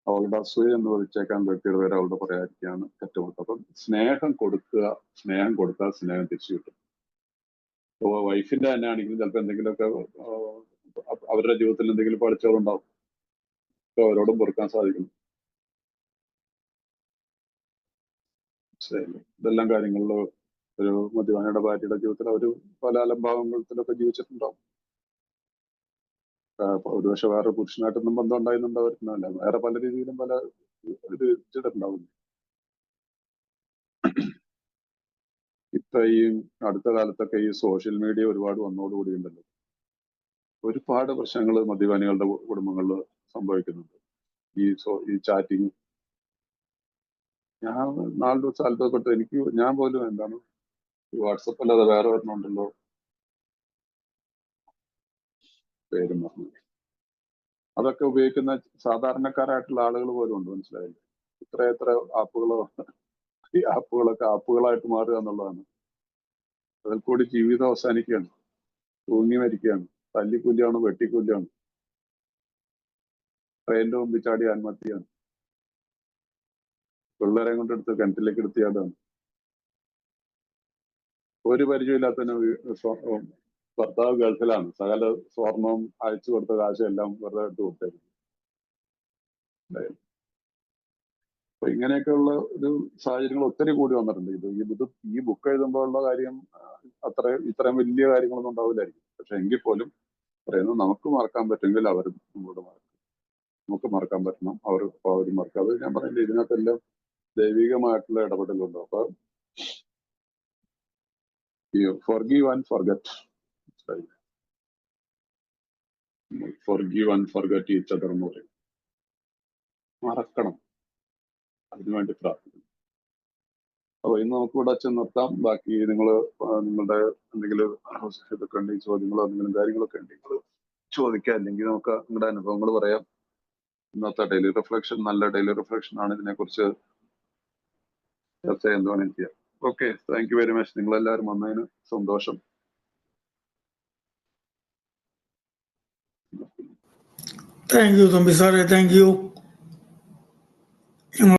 അവളുടെ അസൂയ എന്ന് വിളിച്ചേക്കാൻ വ്യക്തിയുടെ പേര് അവളുടെ പറയാതിരിക്കുകയാണ് ഏറ്റവും ഉത്തമം. അപ്പം സ്നേഹം കൊടുത്താൽ സ്നേഹം തിരിച്ചു കിട്ടും. അപ്പോൾ വൈഫിന്റെ തന്നെ ആണെങ്കിലും ചിലപ്പോൾ എന്തെങ്കിലുമൊക്കെ അവരുടെ ജീവിതത്തിൽ എന്തെങ്കിലും പഠിച്ചവരുണ്ടാവും. അപ്പോൾ അവരോടും പൊറുക്കാൻ സാധിക്കുന്നു. ഇതെല്ലാം കാര്യങ്ങളിൽ ഒരു മദ്യപാനിയുടെ ഭാര്യയുടെ ജീവിതത്തിൽ അവർ പല അലംഭാവങ്ങളിലൊക്കെ ജീവിച്ചിട്ടുണ്ടാവും. ഒരുപക്ഷെ വേറെ പുരുഷനായിട്ടൊന്നും ബന്ധം ഉണ്ടായിരുന്നുണ്ടാവില്ല. വേറെ പല രീതിയിലും പല ഇത് ചെയ്തിട്ടുണ്ടാവില്ല. ഇപ്പൊ ഈ അടുത്ത കാലത്തൊക്കെ ഈ സോഷ്യൽ മീഡിയ ഒരുപാട് വന്നതോടുകൂടിയുണ്ടല്ലോ, ഒരുപാട് പ്രശ്നങ്ങൾ മദ്യപാനികളുടെ കുടുംബങ്ങളിൽ സംഭവിക്കുന്നുണ്ട്. ഈ ചാറ്റിങ്. ഞാൻ 4 ദിവസം അത്ഭുതപ്പെട്ടു. ഞാൻ പോലും എന്താണ് ഈ വാട്സപ്പ് അല്ലാതെ വേറെ ഒരെണ്ണമുണ്ടല്ലോ, പേരും പറഞ്ഞു. അതൊക്കെ ഉപയോഗിക്കുന്ന സാധാരണക്കാരായിട്ടുള്ള ആളുകൾ പോലും ഉണ്ട്. മനസ്സിലായില്ലേ? എത്ര ആപ്പുകളോ, ഈ ആപ്പുകളൊക്കെ ആപ്പുകളായിട്ട് മാറുക എന്നുള്ളതാണ്. അതിൽ കൂടി ജീവിതം അവസാനിക്കുകയാണ്, തൂങ്ങി മരിക്കുകയാണ്, തല്ലിക്കൊല്ലുകയാണ്, വെട്ടിക്കൊല്ലുകയാണ്, ട്രെയിനിന്റെ മുമ്പിൽ ചാടി ആത്മഹത്യയാണ്, പിള്ളേരെ കൊണ്ടെടുത്ത് കിണറ്റിലേക്ക് എടുത്തിയാടാണ്. ഒരു പരിചയമില്ലാത്തതിന് ഭർത്താവ് ഗൾഫിലാണ്, സകല സ്വർണവും അയച്ചു കൊടുത്ത കാശം എല്ലാം വെറുതെ എടുത്ത് കൊടുത്തായിരുന്നു. അപ്പൊ ഇങ്ങനെയൊക്കെയുള്ള ഒരു സാഹചര്യങ്ങൾ ഒത്തിരി കൂടി വന്നിട്ടുണ്ട്. ഈ ബുക്ക് എഴുതുമ്പോഴുള്ള കാര്യം ഇത്രയും വലിയ കാര്യങ്ങളൊന്നും ഉണ്ടാവില്ലായിരിക്കും. പക്ഷെ എങ്കിൽ പോലും പറയുന്നത് നമുക്ക് മറക്കാൻ പറ്റുമെങ്കിൽ അവരും നമ്മളോട് മറക്കും. നമുക്ക് മറക്കാൻ പറ്റണം, അവരും മറക്കും. അത് ഞാൻ പറയുന്നത് ഇതിനകത്തെല്ലാം ദൈവികമായിട്ടുള്ള ഇടപെടലുണ്ടോ. അപ്പൊ forgive and forget. Forgive and forget each other എന്ന് പറയും. മറക്കണം, അതിനുവേണ്ടി പ്രാർത്ഥിക്കണം. അപ്പൊ ഇന്ന് നമുക്ക് ഇവിടെ വെച്ച് നിർത്താം. ബാക്കി നിങ്ങളുടെ എന്തെങ്കിലും ഇതൊക്കെ ഉണ്ടെങ്കിൽ ചോദ്യങ്ങളോ എന്തെങ്കിലും കാര്യങ്ങളൊക്കെ ഉണ്ടെങ്കിൽ ചോദിക്കാം. അല്ലെങ്കിൽ നമുക്ക് നിങ്ങളുടെ അനുഭവങ്ങൾ പറയാം. ഇന്നത്തെ ഡെയിലി റിഫ്ലക്ഷൻ നല്ല ഡെയിലി റിഫ്ലക്ഷൻ ആണ്. ഇതിനെക്കുറിച്ച് ചർച്ച എന്തുവേണമെങ്കിലും ചെയ്യാം. Okay, thank you very much. നിങ്ങളെല്ലാവരും വന്നതിന് സന്തോഷം. താങ്ക് യു തമ്പി സാറേ, താങ്ക് യു.